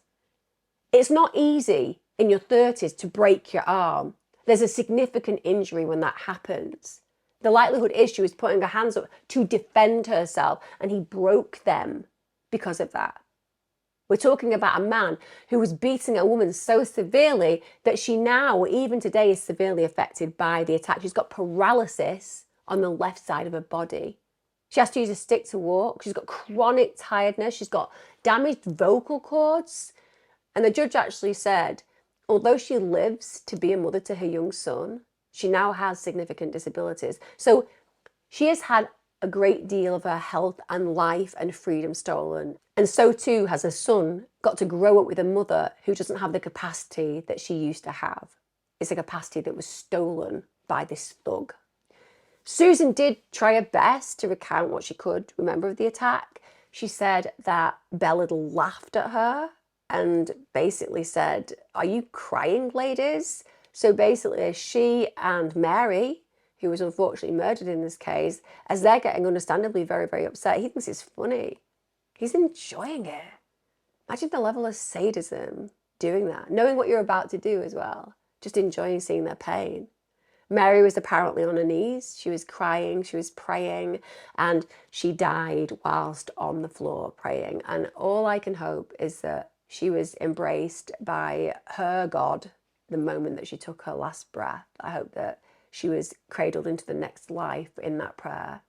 It's not easy in your 30s to break your arm. There's a significant injury when that happens. The likelihood is she was putting her hands up to defend herself and he broke them because of that. We're talking about a man who was beating a woman so severely that she now, even today, is severely affected by the attack. She's got paralysis on the left side of her body. She has to use a stick to walk. She's got chronic tiredness. She's got damaged vocal cords. And the judge actually said, although she lives to be a mother to her young son, she now has significant disabilities. So she has had a great deal of her health and life and freedom stolen. And so too has her son got to grow up with a mother who doesn't have the capacity that she used to have. It's a capacity that was stolen by this thug. Susan did try her best to recount what she could remember of the attack. She said that Belle had laughed at her and basically said, "Are you crying, ladies?" So basically she and Mary, who was unfortunately murdered in this case, as they're getting understandably very, very upset, he thinks it's funny. He's enjoying it. Imagine the level of sadism doing that, knowing what you're about to do as well, just enjoying seeing their pain. Mary was apparently on her knees. She was crying, she was praying, and she died whilst on the floor praying. And all I can hope is that she was embraced by her God the moment that she took her last breath. I hope that she was cradled into the next life in that prayer.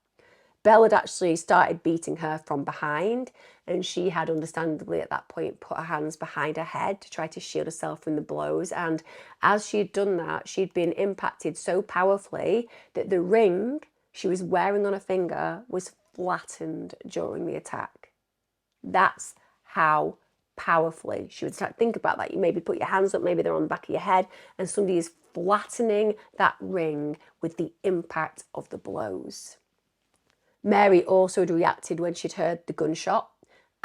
Belle had actually started beating her from behind, and she had understandably at that point put her hands behind her head to try to shield herself from the blows. And as she had done that, she'd been impacted so powerfully that the ring she was wearing on her finger was flattened during the attack. That's how powerfully she was attacked. Think about that. You maybe put your hands up, maybe they're on the back of your head, and somebody is flattening that ring with the impact of the blows. Mary also had reacted when she'd heard the gunshot,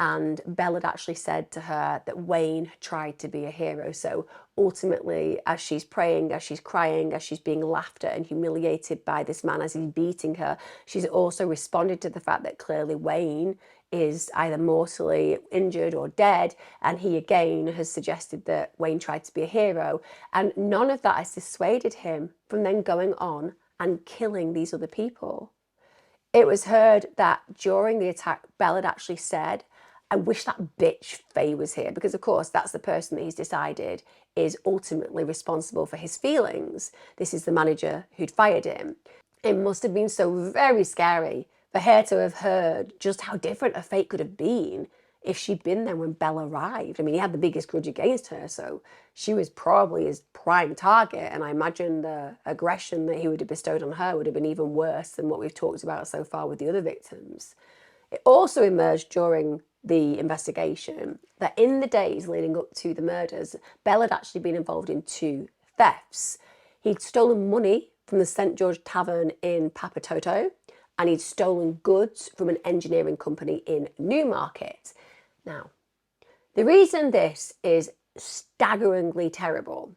and Belle had actually said to her that Wayne had tried to be a hero. So ultimately, as she's praying, as she's crying, as she's being laughed at and humiliated by this man as he's beating her, she's also responded to the fact that clearly Wayne is either mortally injured or dead, and he again has suggested that Wayne tried to be a hero, and none of that has dissuaded him from then going on and killing these other people. It was heard that during the attack, Belle had actually said, "I wish that bitch Faye was here," because of course that's the person that he's decided is ultimately responsible for his feelings. This is the manager who'd fired him. It must have been so very scary for her to have heard just how different her fate could have been if she'd been there when Belle arrived. I mean, he had the biggest grudge against her, so she was probably his prime target, and I imagine the aggression that he would have bestowed on her would have been even worse than what we've talked about so far with the other victims. It also emerged during the investigation that in the days leading up to the murders, Belle had actually been involved in 2 thefts. He'd stolen money from the St. George Tavern in Papatoto, and he'd stolen goods from an engineering company in Newmarket. Now, the reason this is staggeringly terrible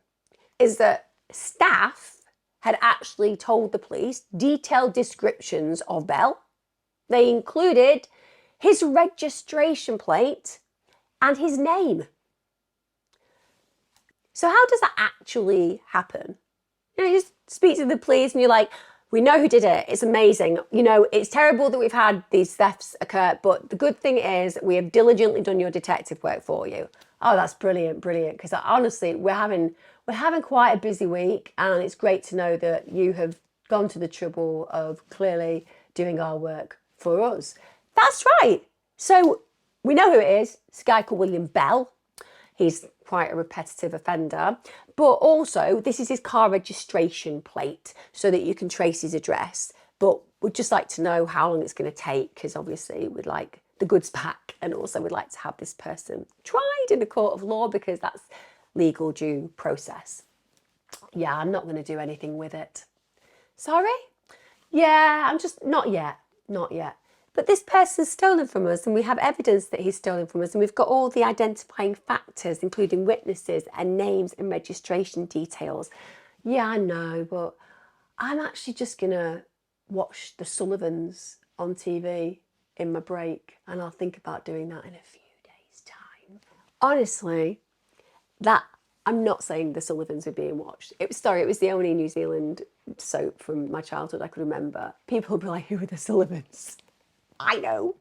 is that staff had actually told the police detailed descriptions of Belle. They included his registration plate and his name. So how does that actually happen? You just speak to the police and you're like, "We know who did it. It's amazing. It's terrible that we've had these thefts occur, but the good thing is we have diligently done your detective work for you." Oh, that's brilliant. Because honestly, we're having quite a busy week, and it's great to know that you have gone to the trouble of clearly doing our work for us. That's right. So we know who it is. It's a guy called William Bell. He's quite a repetitive offender, but also this is his car registration plate so that you can trace his address. But we'd just like to know how long it's going to take, because obviously we'd like the goods back, and also we'd like to have this person tried in a court of law because that's legal due process. Yeah, I'm not going to do anything with it. Sorry? Yeah, I'm just not yet. But this person's stolen from us, and we have evidence that he's stolen from us, and we've got all the identifying factors, including witnesses and names and registration details. Yeah, I know, but I'm actually just gonna watch the Sullivans on TV in my break, and I'll think about doing that in a few days' time. Honestly, that I'm not saying the Sullivans were being watched. It was the only New Zealand soap from my childhood I could remember. People would be like, who are the Sullivans? I know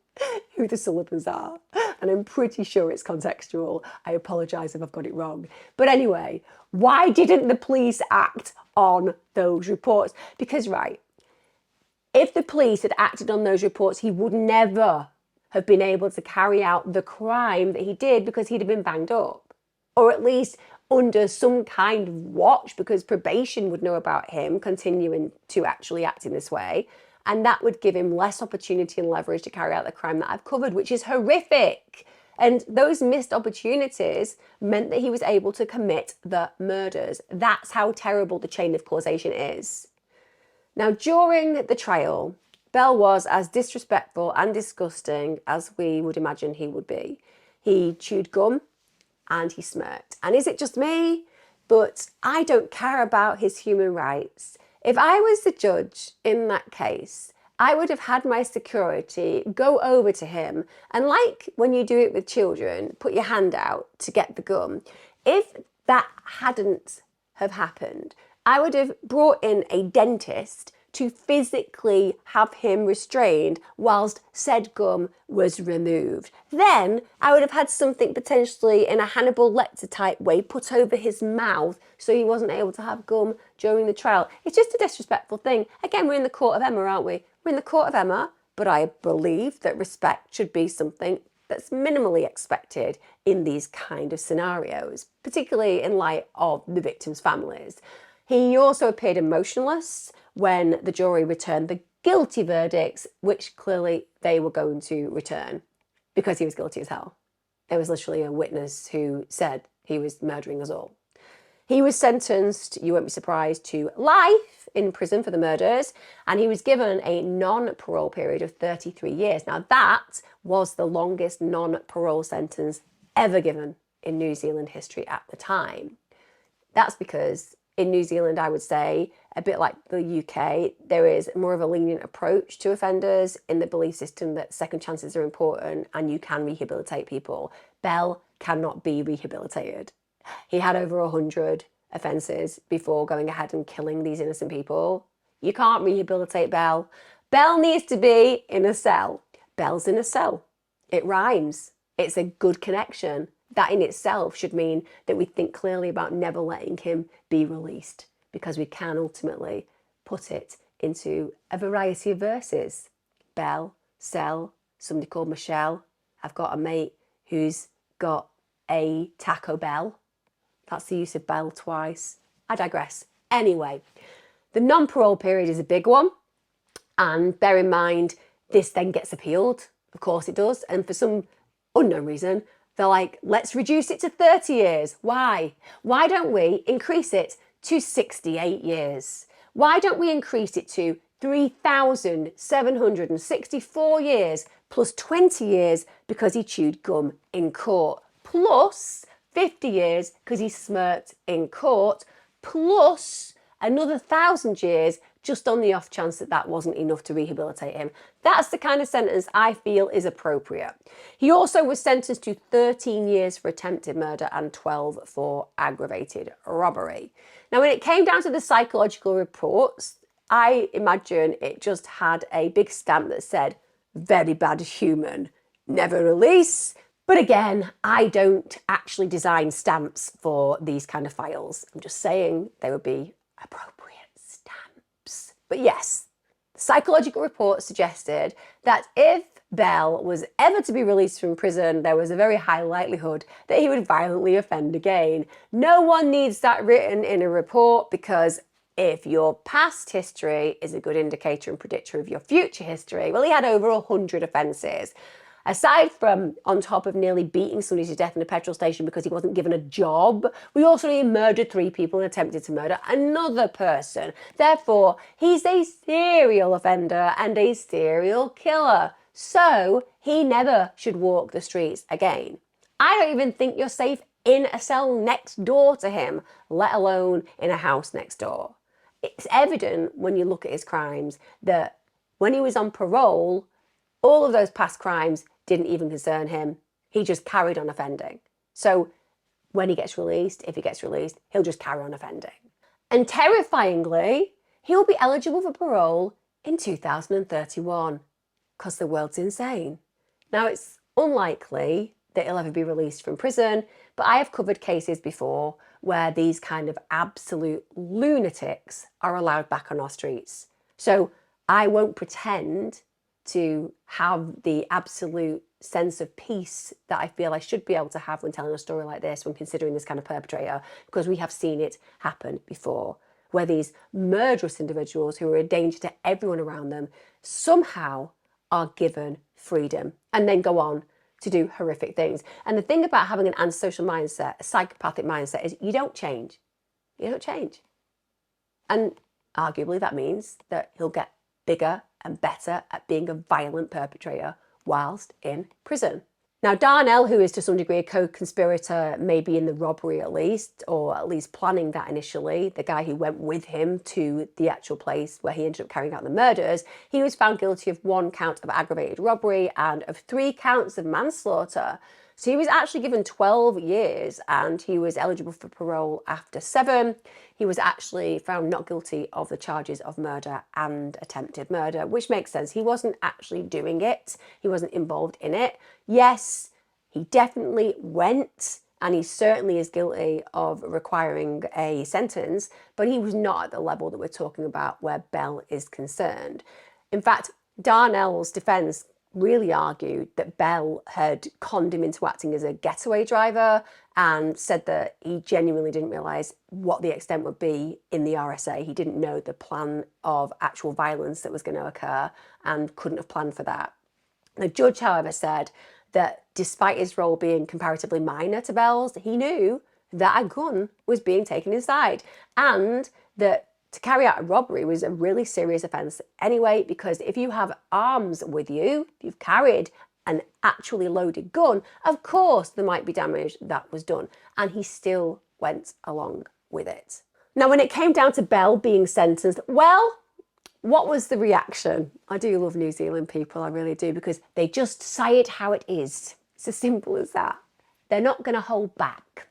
who the Sullivans are, and I'm pretty sure it's contextual. I apologise if I've got it wrong. But anyway, why didn't the police act on those reports? Because, right, if the police had acted on those reports, he would never have been able to carry out the crime that he did, because he'd have been banged up, or at least under some kind of watch, because probation would know about him continuing to actually act in this way. And that would give him less opportunity and leverage to carry out the crime that I've covered, which is horrific. And those missed opportunities meant that he was able to commit the murders. That's how terrible the chain of causation is. Now, during the trial, Bell was as disrespectful and disgusting as we would imagine he would be. He chewed gum and he smirked. And is it just me? But I don't care about his human rights. If I was the judge in that case, I would have had my security go over to him and, like when you do it with children, put your hand out to get the gum. If that hadn't have happened, I would have brought in a dentist to physically have him restrained whilst said gum was removed. Then I would have had something potentially in a Hannibal Lecter type way put over his mouth so he wasn't able to have gum during the trial. It's just a disrespectful thing. Again, we're in the court of Emma, aren't we? We're in the court of Emma, but I believe that respect should be something that's minimally expected in these kind of scenarios, particularly in light of the victims' families. He also appeared emotionless when the jury returned the guilty verdicts, which clearly they were going to return because he was guilty as hell. There was literally a witness who said he was murdering us all. He was sentenced, you won't be surprised, to life in prison for the murders, and he was given a non-parole period of 33 years. Now, that was the longest non-parole sentence ever given in New Zealand history at the time. That's because in New Zealand, I would say, a bit like the UK, there is more of a lenient approach to offenders in the belief system that second chances are important and you can rehabilitate people. Bell cannot be rehabilitated. He had over 100 offences before going ahead and killing these innocent people. You can't rehabilitate Bell. Bell needs to be in a cell. Bell's in a cell. It rhymes. It's a good connection. That in itself should mean that we think clearly about never letting him be released, because we can ultimately put it into a variety of verses. Bell, cell, somebody called Michelle. I've got a mate who's got a Taco Bell. That's the use of Bell twice. I digress. Anyway, the non-parole period is a big one. And bear in mind, this then gets appealed. Of course it does. And for some unknown reason, they're like, let's reduce it to 30 years. Why? Why don't we increase it to 68 years? Why don't we increase it to 3,764 years plus 20 years because he chewed gum in court, plus 50 years because he smirked in court, plus another 1,000 years just on the off chance that that wasn't enough to rehabilitate him. That's the kind of sentence I feel is appropriate. He also was sentenced to 13 years for attempted murder and 12 for aggravated robbery. Now, when it came down to the psychological reports, I imagine it just had a big stamp that said, very bad human, never release. But again, I don't actually design stamps for these kind of files. I'm just saying they would be appropriate stamps. But yes, the psychological report suggested that if Bell was ever to be released from prison, there was a very high likelihood that he would violently offend again. No one needs that written in a report, because if your past history is a good indicator and predictor of your future history, well, he had over 100 offences. Aside from on top of nearly beating somebody to death in a petrol station because he wasn't given a job, we also murdered 3 people and attempted to murder another person. Therefore, he's a serial offender and a serial killer. So he never should walk the streets again. I don't even think you're safe in a cell next door to him, let alone in a house next door. It's evident when you look at his crimes that when he was on parole, all of those past crimes didn't even concern him. He just carried on offending. So when he gets released, if he gets released, he'll just carry on offending. And terrifyingly, he'll be eligible for parole in 2031 because the world's insane. Now, it's unlikely that he'll ever be released from prison, but I have covered cases before where these kind of absolute lunatics are allowed back on our streets. So I won't pretend to have the absolute sense of peace that I feel I should be able to have when telling a story like this, when considering this kind of perpetrator, because we have seen it happen before, where these murderous individuals who are a danger to everyone around them somehow are given freedom and then go on to do horrific things. And the thing about having an antisocial mindset, a psychopathic mindset, is you don't change. You don't change. And arguably that means that he'll get bigger and better at being a violent perpetrator whilst in prison. Now, Darnell, who is to some degree a co-conspirator, maybe in the robbery at least, or at least planning that initially, the guy who went with him to the actual place where he ended up carrying out the murders, he was found guilty of 1 count of aggravated robbery and of 3 counts of manslaughter. So he was actually given 12 years and he was eligible for parole after 7. He was actually found not guilty of the charges of murder and attempted murder, which makes sense. He wasn't actually doing it. He wasn't involved in it. Yes, he definitely went and he certainly is guilty of requiring a sentence, but he was not at the level that we're talking about where Bell is concerned. In fact, Darnell's defense really argued that Bell had conned him into acting as a getaway driver and said that he genuinely didn't realise what the extent would be in the RSA. He didn't know the plan of actual violence that was going to occur and couldn't have planned for that. The judge, however, said that despite his role being comparatively minor to Bell's, he knew that a gun was being taken inside and that to carry out a robbery was a really serious offence anyway, because if you have arms with you, if you've carried an actually loaded gun, of course there might be damage that was done. And he still went along with it. Now, when it came down to Bell being sentenced, well, what was the reaction? I do love New Zealand people, I really do, because they just say it how it is. It's as simple as that. They're not going to hold back.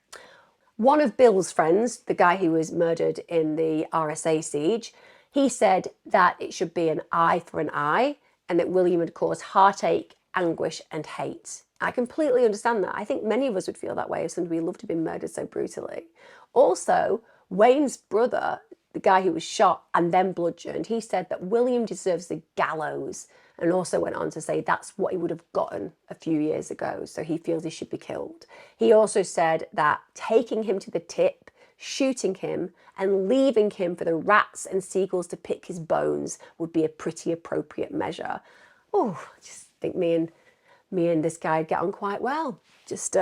One of Bill's friends, the guy who was murdered in the RSA siege, he said that it should be an eye for an eye and that William had caused heartache, anguish and hate. I completely understand that. I think many of us would feel that way if somebody we loved had been murdered so brutally. Also, Wayne's brother, the guy who was shot and then bludgeoned, he said that William deserves the gallows and also went on to say that's what he would have gotten a few years ago, so he feels he should be killed. He also said that taking him to the tip, shooting him and leaving him for the rats and seagulls to pick his bones would be a pretty appropriate measure. Oh, I just think me and this guy get on quite well. Just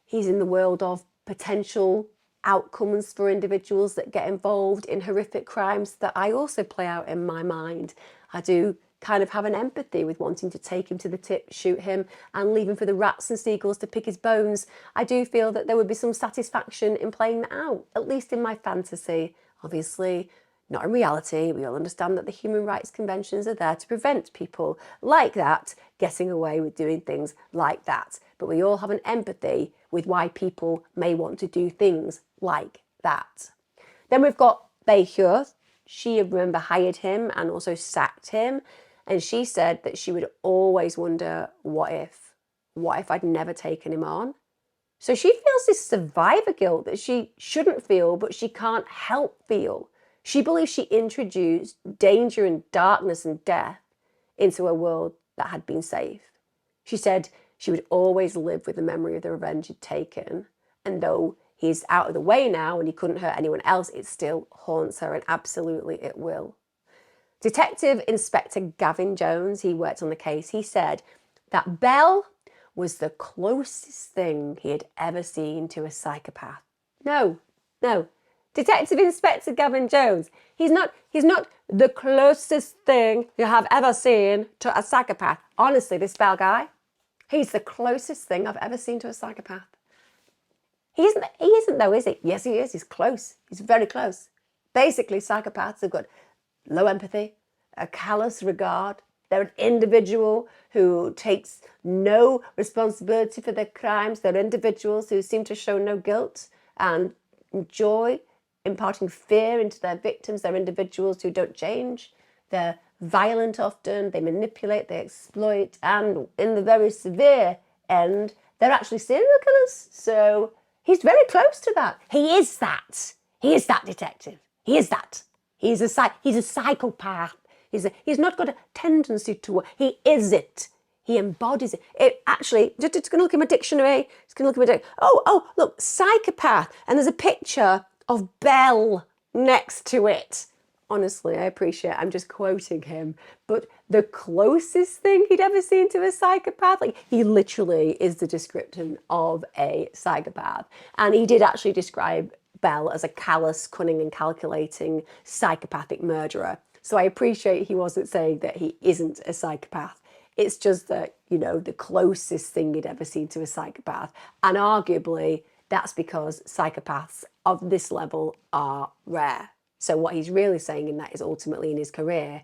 he's in the world of potential outcomes for individuals that get involved in horrific crimes that I also play out in my mind. I do kind of have an empathy with wanting to take him to the tip, shoot him and leave him for the rats and seagulls to pick his bones. I do feel that there would be some satisfaction in playing that out, at least in my fantasy. Obviously, not in reality. We all understand that the human rights conventions are there to prevent people like that getting away with doing things like that. But we all have an empathy with why people may want to do things like that. Then we've got Bae. She, remember, hired him and also sacked him. And she said that she would always wonder, what if I'd never taken him on? So she feels this survivor guilt that she shouldn't feel, but she can't help feel. She believes she introduced danger and darkness and death into a world that had been safe. She said she would always live with the memory of the revenge he'd taken. And though he's out of the way now and he couldn't hurt anyone else, it still haunts her, and absolutely it will. Detective Inspector Gavin Jones, he worked on the case, he said that Bell was the closest thing he had ever seen to a psychopath. No, Detective Inspector Gavin Jones. He's not the closest thing you have ever seen to a psychopath. Honestly, this Bell guy, he's the closest thing I've ever seen to a psychopath. He isn't though, is he? Yes, he is. He's close. He's very close. Basically, psychopaths have got low empathy, a callous regard. They're an individual who takes no responsibility for their crimes. They're individuals who seem to show no guilt and enjoy imparting fear into their victims. They're individuals who don't change. They're violent often. They manipulate, they exploit, and in the very severe end, they're actually serial killers. So he's very close to that. He is that. He is that detective. He is that. He's a psychopath. He's not got a tendency to. He is it. He embodies it. It actually, just going to look in my dictionary. Just going to look at my dictionary. Oh, look, psychopath. And there's a picture of Bell next to it. Honestly, I appreciate I'm just quoting him. But the closest thing he'd ever seen to a psychopath, like he literally is the description of a psychopath. And he did actually describe Bell as a callous, cunning and calculating psychopathic murderer. So I appreciate he wasn't saying that he isn't a psychopath. It's just that, the closest thing you'd ever seen to a psychopath. And arguably, that's because psychopaths of this level are rare. So what he's really saying in that is ultimately in his career,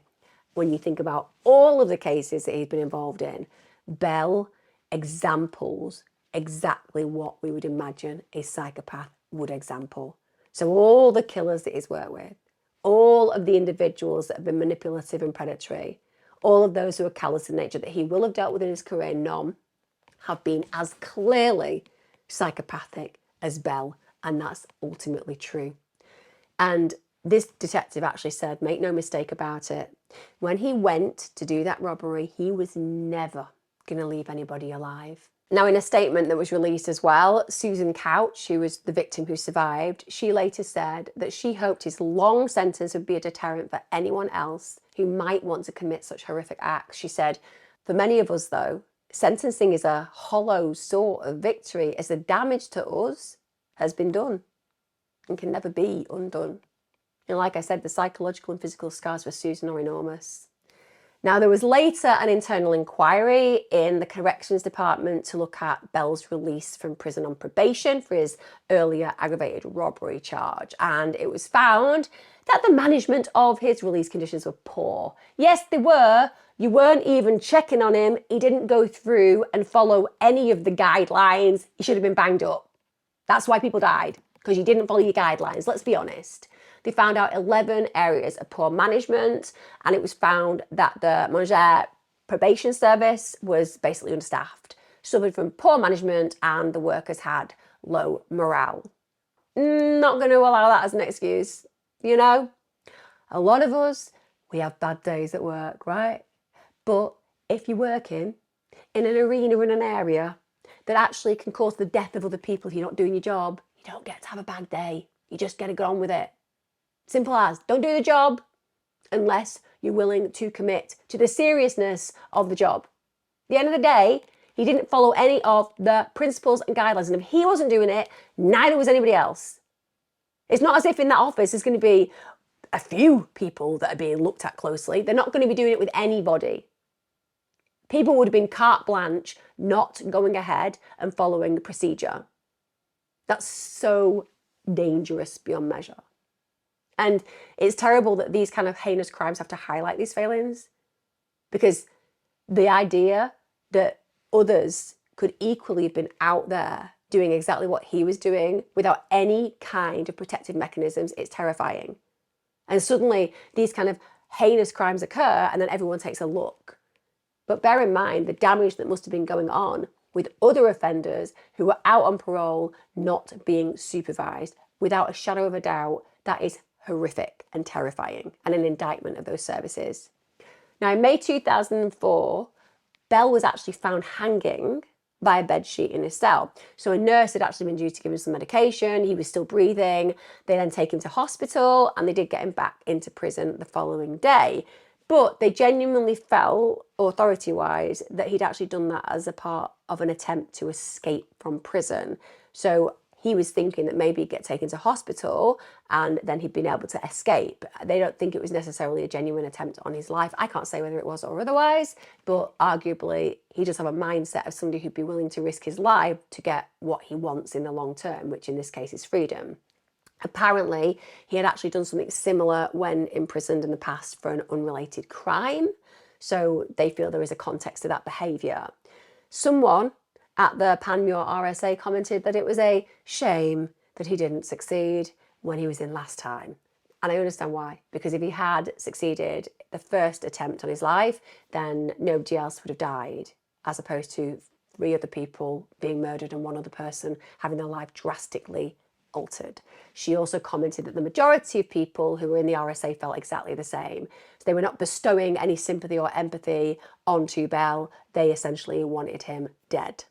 when you think about all of the cases that he's been involved in, Bell examples exactly what we would imagine a psychopath would example. So all the killers that he's worked with, all of the individuals that have been manipulative and predatory, all of those who are callous in nature that he will have dealt with in his career, none have been as clearly psychopathic as Bell, and that's ultimately true. And this detective actually said, make no mistake about it, when he went to do that robbery, he was never going to leave anybody alive. Now, in a statement that was released as well, Susan Couch, who was the victim who survived, she later said that she hoped his long sentence would be a deterrent for anyone else who might want to commit such horrific acts. She said, for many of us, though, sentencing is a hollow sort of victory as the damage to us has been done and can never be undone. And like I said, the psychological and physical scars for Susan are enormous. Now, there was later an internal inquiry in the corrections department to look at Bell's release from prison on probation for his earlier aggravated robbery charge. And it was found that the management of his release conditions were poor. Yes, they were. You weren't even checking on him. He didn't go through and follow any of the guidelines. He should have been banged up. That's why people died, because you didn't follow your guidelines. Let's be honest. They found out 11 areas of poor management, and it was found that the Montgers probation service was basically understaffed, suffered from poor management, and the workers had low morale. Not going to allow that as an excuse. A lot of us, we have bad days at work, right? But if you're working in an arena, in an area that actually can cause the death of other people if you're not doing your job, you don't get to have a bad day. You just get to get on with it. Simple as, don't do the job unless you're willing to commit to the seriousness of the job. At the end of the day, he didn't follow any of the principles and guidelines. And if he wasn't doing it, neither was anybody else. It's not as if in that office there's going to be a few people that are being looked at closely. They're not going to be doing it with anybody. People would have been carte blanche, not going ahead and following the procedure. That's so dangerous beyond measure. And it's terrible that these kind of heinous crimes have to highlight these failings, because the idea that others could equally have been out there doing exactly what he was doing without any kind of protective mechanisms, it's terrifying. And suddenly these kind of heinous crimes occur and then everyone takes a look. But bear in mind the damage that must have been going on with other offenders who were out on parole, not being supervised. Without a shadow of a doubt, that is horrific and terrifying, and an indictment of those services. Now, in May 2004, Bell was actually found hanging by a bedsheet in his cell. So a nurse had actually been due to give him some medication. He was still breathing. They then take him to hospital, and they did get him back into prison the following day. But they genuinely felt, authority-wise, that he'd actually done that as a part of an attempt to escape from prison. So he was thinking that maybe he'd get taken to hospital and then he'd been able to escape. They don't think it was necessarily a genuine attempt on his life. I can't say whether it was or otherwise, but arguably he does have a mindset of somebody who'd be willing to risk his life to get what he wants in the long term, which in this case is freedom. Apparently, he had actually done something similar when imprisoned in the past for an unrelated crime. So they feel there is a context to that behaviour. Someone at the Panmure RSA commented that it was a shame that he didn't succeed when he was in last time. And I understand why, because if he had succeeded the first attempt on his life, then nobody else would have died, as opposed to 3 other people being murdered and 1 other person having their life drastically altered. She also commented that the majority of people who were in the RSA felt exactly the same. So they were not bestowing any sympathy or empathy onto Bell. They essentially wanted him dead.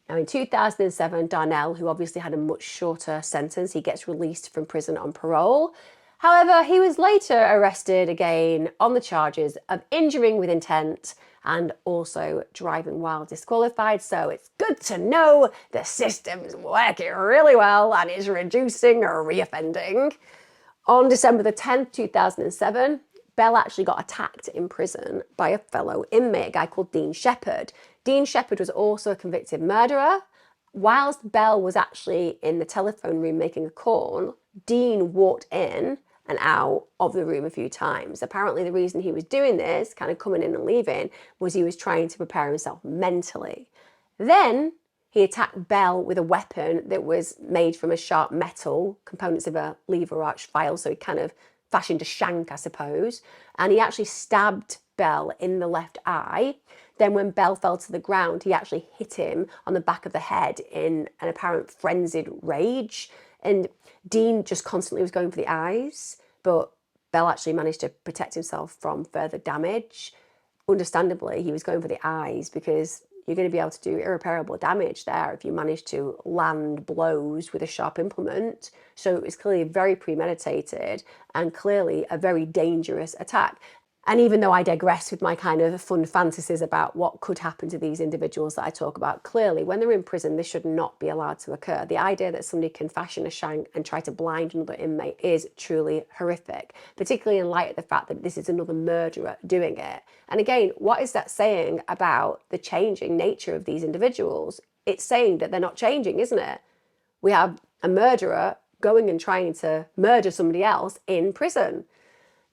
Now in 2007, Darnell, who obviously had a much shorter sentence, he gets released from prison on parole. However, he was later arrested again on the charges of injuring with intent and also driving while disqualified. So it's good to know the system's working really well and is reducing reoffending. On December the 10th, 2007, Bell actually got attacked in prison by a fellow inmate, a guy called Dean Shepherd. Dean Shepherd was also a convicted murderer. Whilst Bell was actually in the telephone room making a call, Dean walked in and out of the room a few times. Apparently the reason he was doing this, kind of coming in and leaving, was he was trying to prepare himself mentally. Then he attacked Bell with a weapon that was made from a sharp metal, components of a lever arch file, so he kind of fashioned a shank, I suppose, and he actually stabbed Bell in the left eye. Then when Bell fell to the ground, he actually hit him on the back of the head in an apparent frenzied rage. And Dean just constantly was going for the eyes, but Bell actually managed to protect himself from further damage. Understandably, he was going for the eyes because you're going to be able to do irreparable damage there if you manage to land blows with a sharp implement. So it was clearly very premeditated and clearly a very dangerous attack. And even though I digress with my kind of fun fantasies about what could happen to these individuals that I talk about, clearly when they're in prison, this should not be allowed to occur. The idea that somebody can fashion a shank and try to blind another inmate is truly horrific, particularly in light of the fact that this is another murderer doing it. And again, what is that saying about the changing nature of these individuals? It's saying that they're not changing, isn't it? We have a murderer going and trying to murder somebody else in prison.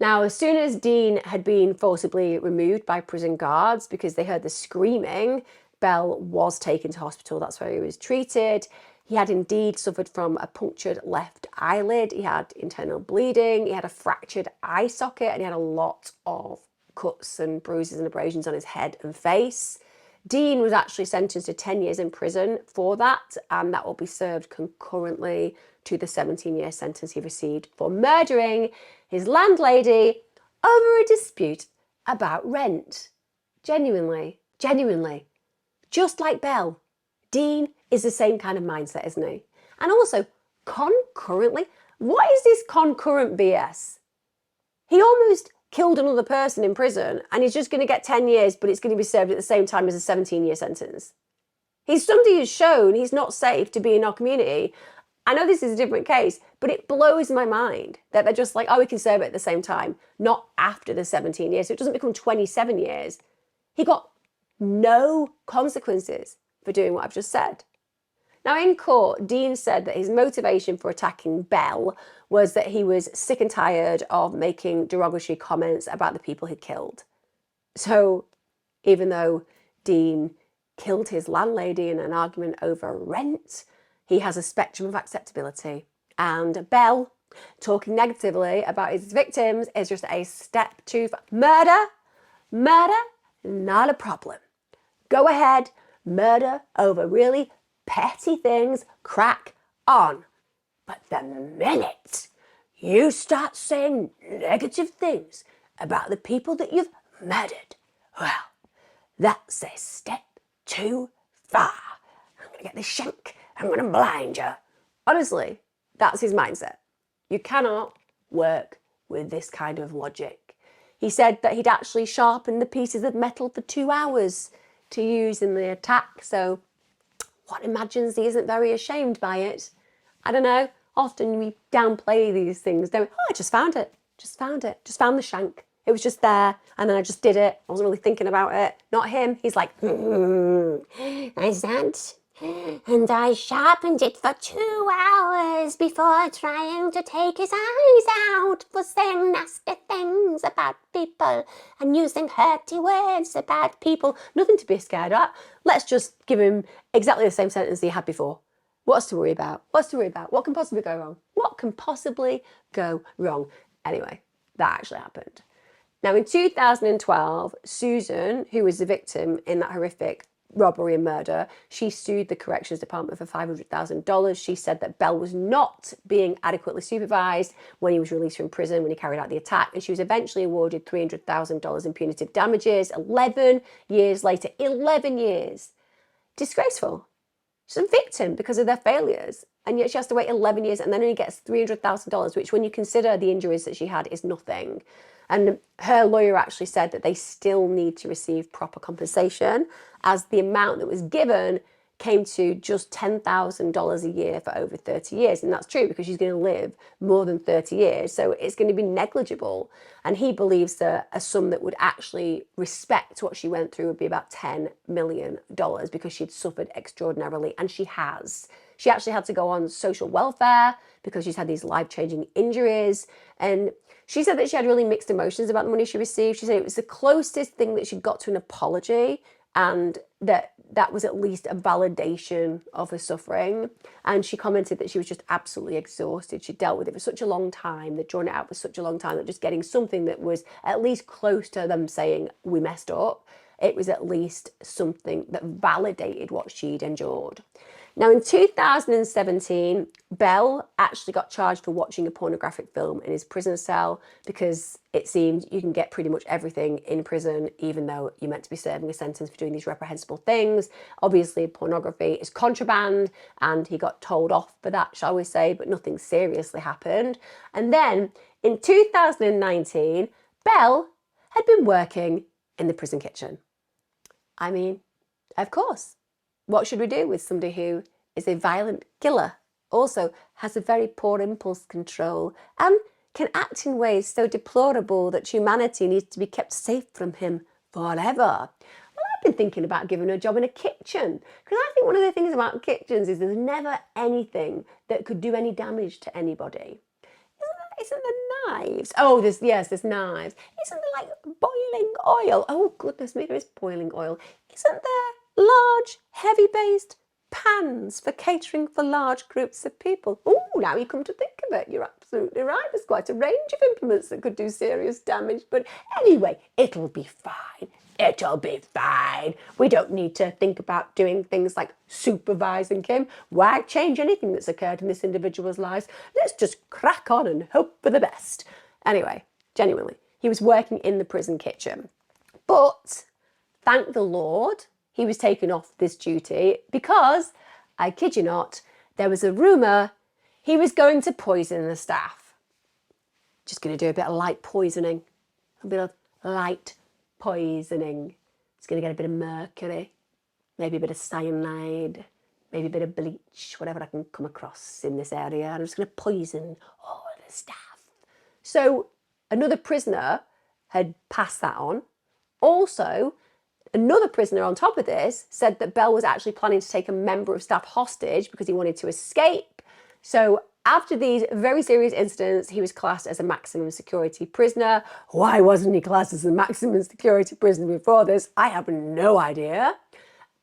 Now, as soon as Dean had been forcibly removed by prison guards because they heard the screaming, Bell was taken to hospital. That's where he was treated. He had indeed suffered from a punctured left eyelid. He had internal bleeding. He had a fractured eye socket, and he had a lot of cuts and bruises and abrasions on his head and face. Dean was actually sentenced to 10 years in prison for that, and that will be served concurrently to the 17-year sentence he received for murdering his landlady over a dispute about rent. Genuinely. Just like Bell, Dean is the same kind of mindset, isn't he? And also, concurrently, what is this concurrent BS? He almost killed another person in prison and he's just going to get 10 years, but it's going to be served at the same time as a 17-year sentence. He's somebody who's shown he's not safe to be in our community. I know this is a different case, but it blows my mind that they're just like, oh, we can serve it at the same time, not after the 17 years. So it doesn't become 27 years. He got no consequences for doing what I've just said. Now, in court, Dean said that his motivation for attacking Bell was that he was sick and tired of making derogatory comments about the people he'd killed. So even though Dean killed his landlady in an argument over rent, he has a spectrum of acceptability. And Bell talking negatively about his victims is just a step too far. Murder, not a problem. Go ahead, murder over really petty things, crack on. But the minute you start saying negative things about the people that you've murdered, well, that's a step too far. I'm going to get this shank, I'm going to blind you. Honestly, that's his mindset. You cannot work with this kind of logic. He said that he'd actually sharpened the pieces of metal for 2 hours to use in the attack, so one imagines he isn't very ashamed by it. I don't know. Often we downplay these things, don't we? Oh, I just found it. Just found it. Just found the shank. It was just there, and then I just did it. I wasn't really thinking about it. Not him. He's like, I sat and I sharpened it for 2 hours before trying to take his eyes out for saying nasty things about people and using hurty words about people. Nothing to be scared at. Let's just give him exactly the same sentence he had before. What's to worry about? What's to worry about? What can possibly go wrong? What can possibly go wrong? Anyway, that actually happened. Now, in 2012, Susan, who was the victim in that horrific robbery and murder, she sued the corrections department for $500,000. She said that Bell was not being adequately supervised when he was released from prison when he carried out the attack, and she was eventually awarded $300,000 in punitive damages 11 years later. 11 years. Disgraceful. She's a victim because of their failures, and yet she has to wait 11 years and then only gets $300,000, which, when you consider the injuries that she had, is nothing. And her lawyer actually said that they still need to receive proper compensation, as the amount that was given came to just $10,000 a year for over 30 years. And that's true, because she's going to live more than 30 years. So it's going to be negligible. And he believes that a sum that would actually respect what she went through would be about $10 million, because she'd suffered extraordinarily. And she has. She actually had to go on social welfare because she's had these life-changing injuries. And she said that she had really mixed emotions about the money she received. She said it was the closest thing that she got to an apology, and that was at least a validation of her suffering. And she commented that she was just absolutely exhausted. She dealt with it for such a long time, they'd drawn it out for such a long time, that just getting something that was at least close to them saying, we messed up, it was at least something that validated what she'd endured. Now, in 2017, Bell actually got charged for watching a pornographic film in his prison cell, because it seemed you can get pretty much everything in prison, even though you're meant to be serving a sentence for doing these reprehensible things. Obviously, pornography is contraband, and he got told off for that, shall we say, but nothing seriously happened. And then in 2019, Bell had been working in the prison kitchen. I mean, of course. What should we do with somebody who is a violent killer, also has a very poor impulse control, and can act in ways so deplorable that humanity needs to be kept safe from him forever? Well, I've been thinking about giving her a job in a kitchen, because I think one of the things about kitchens is there's never anything that could do any damage to anybody. Isn't there knives? Oh, there's knives. Isn't there like boiling oil? Oh, goodness me, there is boiling oil. Isn't there large, heavy-based pans for catering for large groups of people? Oh, now you come to think of it, you're absolutely right. There's quite a range of implements that could do serious damage. But anyway, it'll be fine. It'll be fine. We don't need to think about doing things like supervising him. Why change anything that's occurred in this individual's lives? Let's just crack on and hope for the best. Anyway, genuinely, he was working in the prison kitchen. But thank the Lord, he was taken off this duty, because, I kid you not, there was a rumour he was going to poison the staff. Just going to do a bit of light poisoning. A bit of light poisoning. It's going to get a bit of mercury, maybe a bit of cyanide, maybe a bit of bleach, whatever I can come across in this area. I'm just going to poison all the staff. So another prisoner had passed that on. Also, another prisoner on top of this said that Bell was actually planning to take a member of staff hostage because he wanted to escape. So after these very serious incidents, he was classed as a maximum security prisoner. Why wasn't he classed as a maximum security prisoner before this? I have no idea.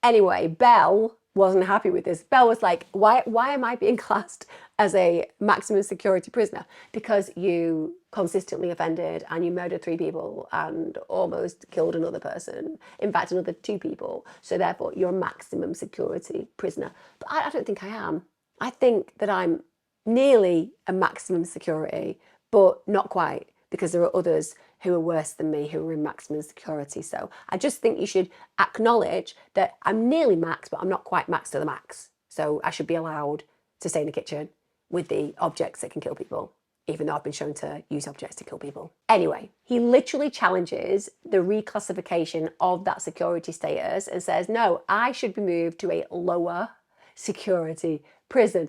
Anyway, Bell wasn't happy with this. Bell was like, why am I being classed as a maximum security prisoner? Because you consistently offended and you murdered 3 people and almost killed another person. In fact, another 2 people. So therefore, you're a maximum security prisoner. But I don't think I am. I think that I'm nearly a maximum security, but not quite, because there are others who are worse than me who are in maximum security. So I just think you should acknowledge that I'm nearly max, but I'm not quite max to the max. So I should be allowed to stay in the kitchen with the objects that can kill people, even though I've been shown to use objects to kill people. Anyway, he literally challenges the reclassification of that security status and says, no, I should be moved to a lower security prison.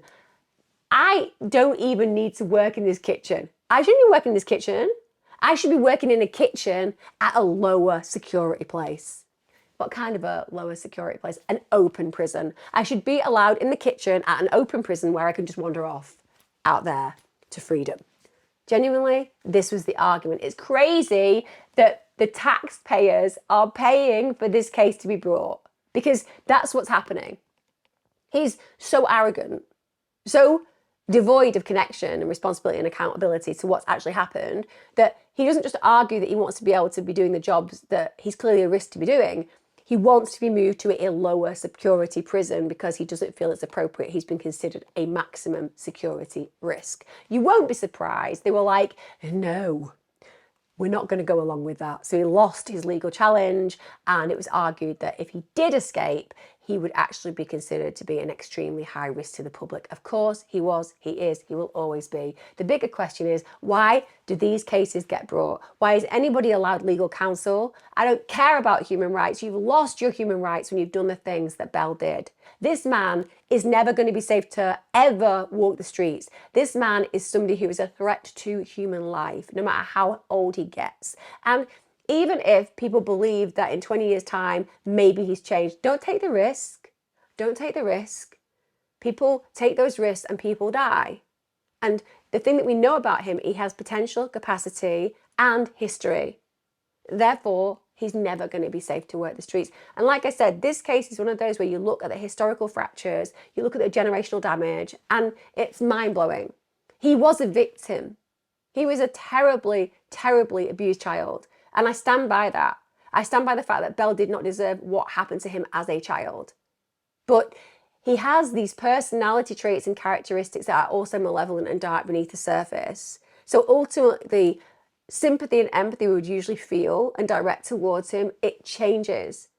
I don't even need to work in this kitchen. I shouldn't be working in this kitchen. I should be working in a kitchen at a lower security place. What kind of a lower security place? An open prison. I should be allowed in the kitchen at an open prison where I can just wander off out there to freedom. Genuinely, this was the argument. It's crazy that the taxpayers are paying for this case to be brought, because that's what's happening. He's so arrogant, so devoid of connection and responsibility and accountability to what's actually happened, that he doesn't just argue that he wants to be able to be doing the jobs that he's clearly a risk to be doing. He wants to be moved to a lower security prison because he doesn't feel it's appropriate. He's been considered a maximum security risk. You won't be surprised. They were like, no, we're not going to go along with that. So he lost his legal challenge, and it was argued that if he did escape, he would actually be considered to be an extremely high risk to the public. Of course, he was, he is, he will always be. The bigger question is, why do these cases get brought? Why is anybody allowed legal counsel? I don't care about human rights. You've lost your human rights when you've done the things that Bell did. This man is never going to be safe to ever walk the streets. This man is somebody who is a threat to human life, no matter how old he gets. And even if people believe that in 20 years' time, maybe he's changed, don't take the risk. Don't take the risk. People take those risks and people die. And the thing that we know about him, he has potential, capacity, and history. Therefore, he's never going to be safe to work the streets. And like I said, this case is one of those where you look at the historical fractures, you look at the generational damage, and it's mind-blowing. He was a victim. He was a terribly, terribly abused child. And I stand by that. I stand by the fact that Bell did not deserve what happened to him as a child. But he has these personality traits and characteristics that are also malevolent and dark beneath the surface. So ultimately, sympathy and empathy we would usually feel and direct towards him, it changes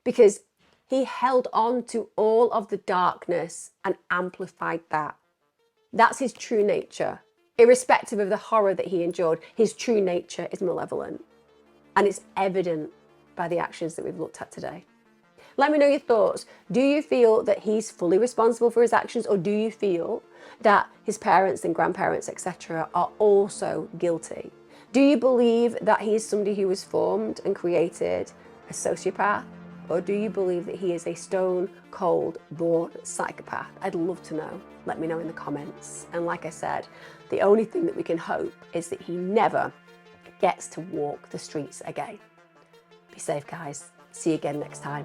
because he held on to all of the darkness and amplified that. That's his true nature. Irrespective of the horror that he endured, his true nature is malevolent. And it's evident by the actions that we've looked at today. Let me know your thoughts. Do you feel that he's fully responsible for his actions, or do you feel that his parents and grandparents, etc., are also guilty? Do you believe that he is somebody who was formed and created a sociopath? Or do you believe that he is a stone cold born psychopath? I'd love to know. Let me know in the comments. And like I said, the only thing that we can hope is that he never gets to walk the streets again. Be safe, guys. See you again next time.